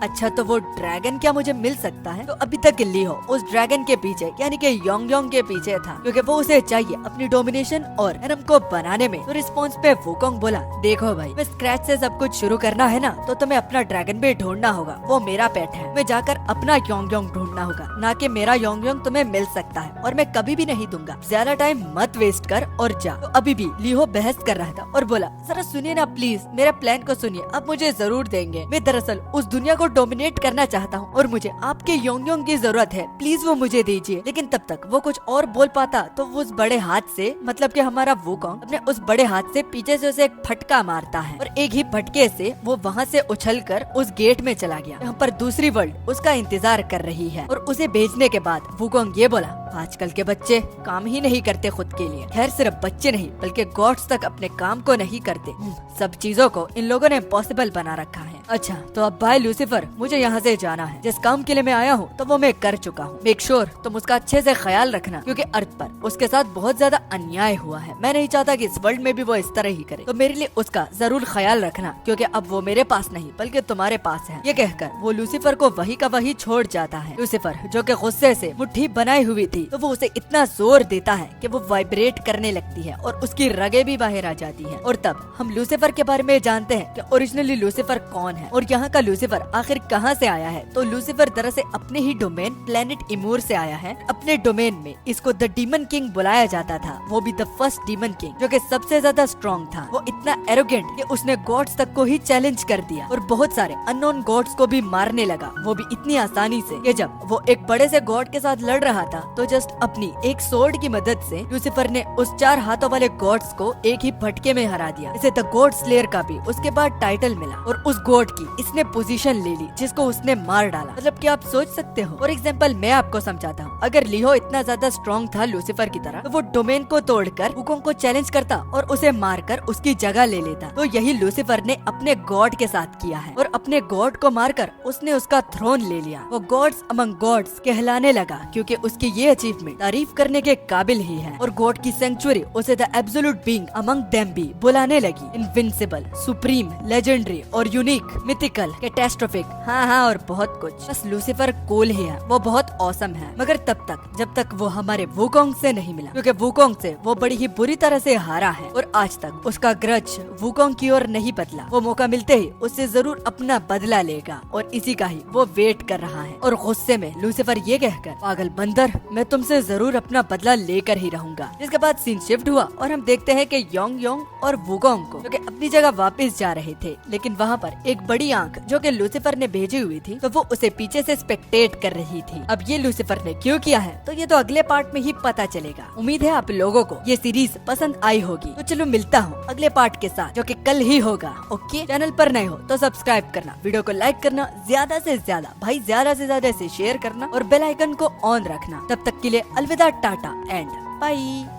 अच्छा तो वो ड्रैगन क्या मुझे मिल सकता है? तो अभी तक लिहो उस ड्रैगन के पीछे यानी कि योंग योंग के पीछे था क्योंकि वो उसे चाहिए अपनी डोमिनेशन और एनम को बनाने में। तो रिस्पॉन्स पे वूकोंग बोला, देखो भाई, मैं स्क्रैच से सब कुछ शुरू करना है ना, तो तुम्हें अपना ड्रैगन भी ढूंढना होगा, वो मेरा पेट है, मैं जाकर अपना योंग योंग ढूंढना होगा, ना कि मेरा योंग योंग तुम्हें मिल सकता है और मैं कभी भी नहीं दूंगा, ज्यादा टाइम मत वेस्ट कर और जा। तो अभी भी लिहो बहस कर रहा था और बोला, जरा सुनिए ना प्लीज, मेरे प्लान को सुनिए, आप मुझे जरूर देंगे। मैं दरअसल उस दुनिया को डोमिनेट करना चाहता हूँ और मुझे आपके योंग योंग की जरूरत है, प्लीज वो मुझे दीजिए। लेकिन तब तक वो कुछ और बोल पाता तो वो उस बड़े हाथ से, मतलब कि हमारा वूकोंग अपने उस बड़े हाथ से पीछे से उसे एक फटका मारता है और एक ही फटके से वो वहाँ से उछलकर उस गेट में चला गया। यहाँ पर दूसरी वर्ल्ड उसका इंतजार कर रही है और उसे भेजने के बाद वूकोंग ये बोला, आजकल के बच्चे काम ही नहीं करते खुद के लिए। खैर सिर्फ बच्चे नहीं बल्कि गॉड्स तक अपने काम को नहीं करते। सब चीजों को इन लोगों ने इम्पॉसिबल बना रखा है। अच्छा तो अब बाय लूसीफर, मुझे यहाँ से जाना है। जिस काम के लिए मैं आया हूँ तो वो मैं कर चुका हूँ। मेक श्योर तुम उसका अच्छे से ख्याल रखना क्योंकि अर्थ पर उसके साथ बहुत ज्यादा अन्याय हुआ है। मैं नहीं चाहता कि इस वर्ल्ड में भी वो इस तरह ही करे, तो मेरे लिए उसका जरूर ख्याल रखना क्योंकि अब वो मेरे पास नहीं बल्कि तुम्हारे पास है। ये कहकर वो लूसीफर को वही का वही छोड़ जाता है। लूसीफर जो कि गुस्से से मुट्ठी बनाई हुई थी, तो वो उसे इतना जोर देता है कि वो वाइब्रेट करने लगती है और उसकी रगे भी बाहर आ जाती है। और तब हम लूसीफर के बारे में जानते हैं कि ओरिजिनली लूसीफर कौन है और यहाँ का लूसीफर आखिर कहाँ से आया है। तो लूसीफर दरअसल अपने ही डोमेन प्लेनेट इमूर से आया है। अपने डोमेन में इसको द डीमन किंग बुलाया जाता था, वो भी द फर्स्ट डीमन किंग जो कि सबसे ज्यादा स्ट्रॉन्ग था। वो इतना एरोगेंट कि उसने गॉड्स तक को ही चैलेंज कर दिया और बहुत सारे अननोन गॉड्स को भी मारने लगा, वो भी इतनी आसानी से कि जब वो एक बड़े से गॉड के साथ लड़ रहा था तो जस्ट अपनी एक सोर्ड की मदद से लूसीफर ने उस 4 हाथों वाले गॉड्स को एक ही फटके में हरा दिया। इसे द गॉड स्लेयर का भी उसके बाद टाइटल मिला और उस गॉड की इसने पोजीशन ले ली जिसको उसने मार डाला। मतलब कि आप सोच सकते हो। फॉर एग्जांपल मैं आपको समझाता हूँ, अगर लिहो इतना ज्यादा स्ट्रॉन्ग था लूसीफर की तरह, तो वो डोमेन को तोड़कर वूकोंग को चैलेंज करता और उसे मारकर उसकी जगह ले लेता। तो यही लूसीफर ने अपने गॉड के साथ किया है और अपने गॉड को मारकर उसने उसका थ्रोन ले लिया। वो गॉड्स अमंग गॉड्स कहलाने लगा क्योंकि उसकी ये अचीवमेंट तारीफ करने के काबिल ही है और गॉड की सेंचुरी उसे the absolute being among them भी बुलाने लगी। इनविंसिबल, सुप्रीम, लेजेंडरी और यूनिक, मिथिकल, कैटास्ट्रोफिक, हाँ और बहुत कुछ। बस लूसीफर कूल ही है, वो बहुत ऑसम है, मगर तब तक जब तक वो हमारे वूकोंग से नहीं मिला क्योंकि वूकोंग से वो बड़ी ही बुरी तरह से हारा है और आज तक उसका ग्रज वूकोंग की ओर नहीं बदला। वो मौका मिलते ही उससे जरूर अपना बदला लेगा और इसी का ही वो वेट कर रहा है। और गुस्से में लूसीफर ये कहकर, पागल बंदर, मैं तुमसे जरूर अपना बदला लेकर ही रहूंगा। जिसके बाद सीन शिफ्ट हुआ और हम देखते हैं कि योंग योंग और वूकोंग को जो कि अपनी जगह वापस जा रहे थे, लेकिन वहाँ पर एक बड़ी आंख जो कि लूसीफर ने भेजी हुई थी, तो वो उसे पीछे से स्पेक्टेट कर रही थी। अब ये लूसीफर ने क्यों किया है तो ये तो अगले पार्ट में ही पता चलेगा। उम्मीद है आप लोगों को ये सीरीज पसंद आई होगी। तो चलो मिलता हूँ अगले पार्ट के साथ जो कि कल ही होगा। ओके, चैनल पर नए हो तो सब्सक्राइब करना, वीडियो को लाइक करना, ज्यादा से ज्यादा भाई ज्यादा से ज्यादा से शेयर करना और बेल आइकन को ऑन रखना। तब तक के लिए अलविदा, टाटा एंड बाय।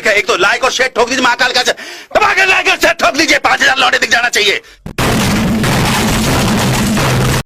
एक तो लाइक और शेयर ठोक दीजिए, महाकाल का दबा के लाइक और शेयर ठोक लीजिए, 5000 लौटे दिख जाना चाहिए।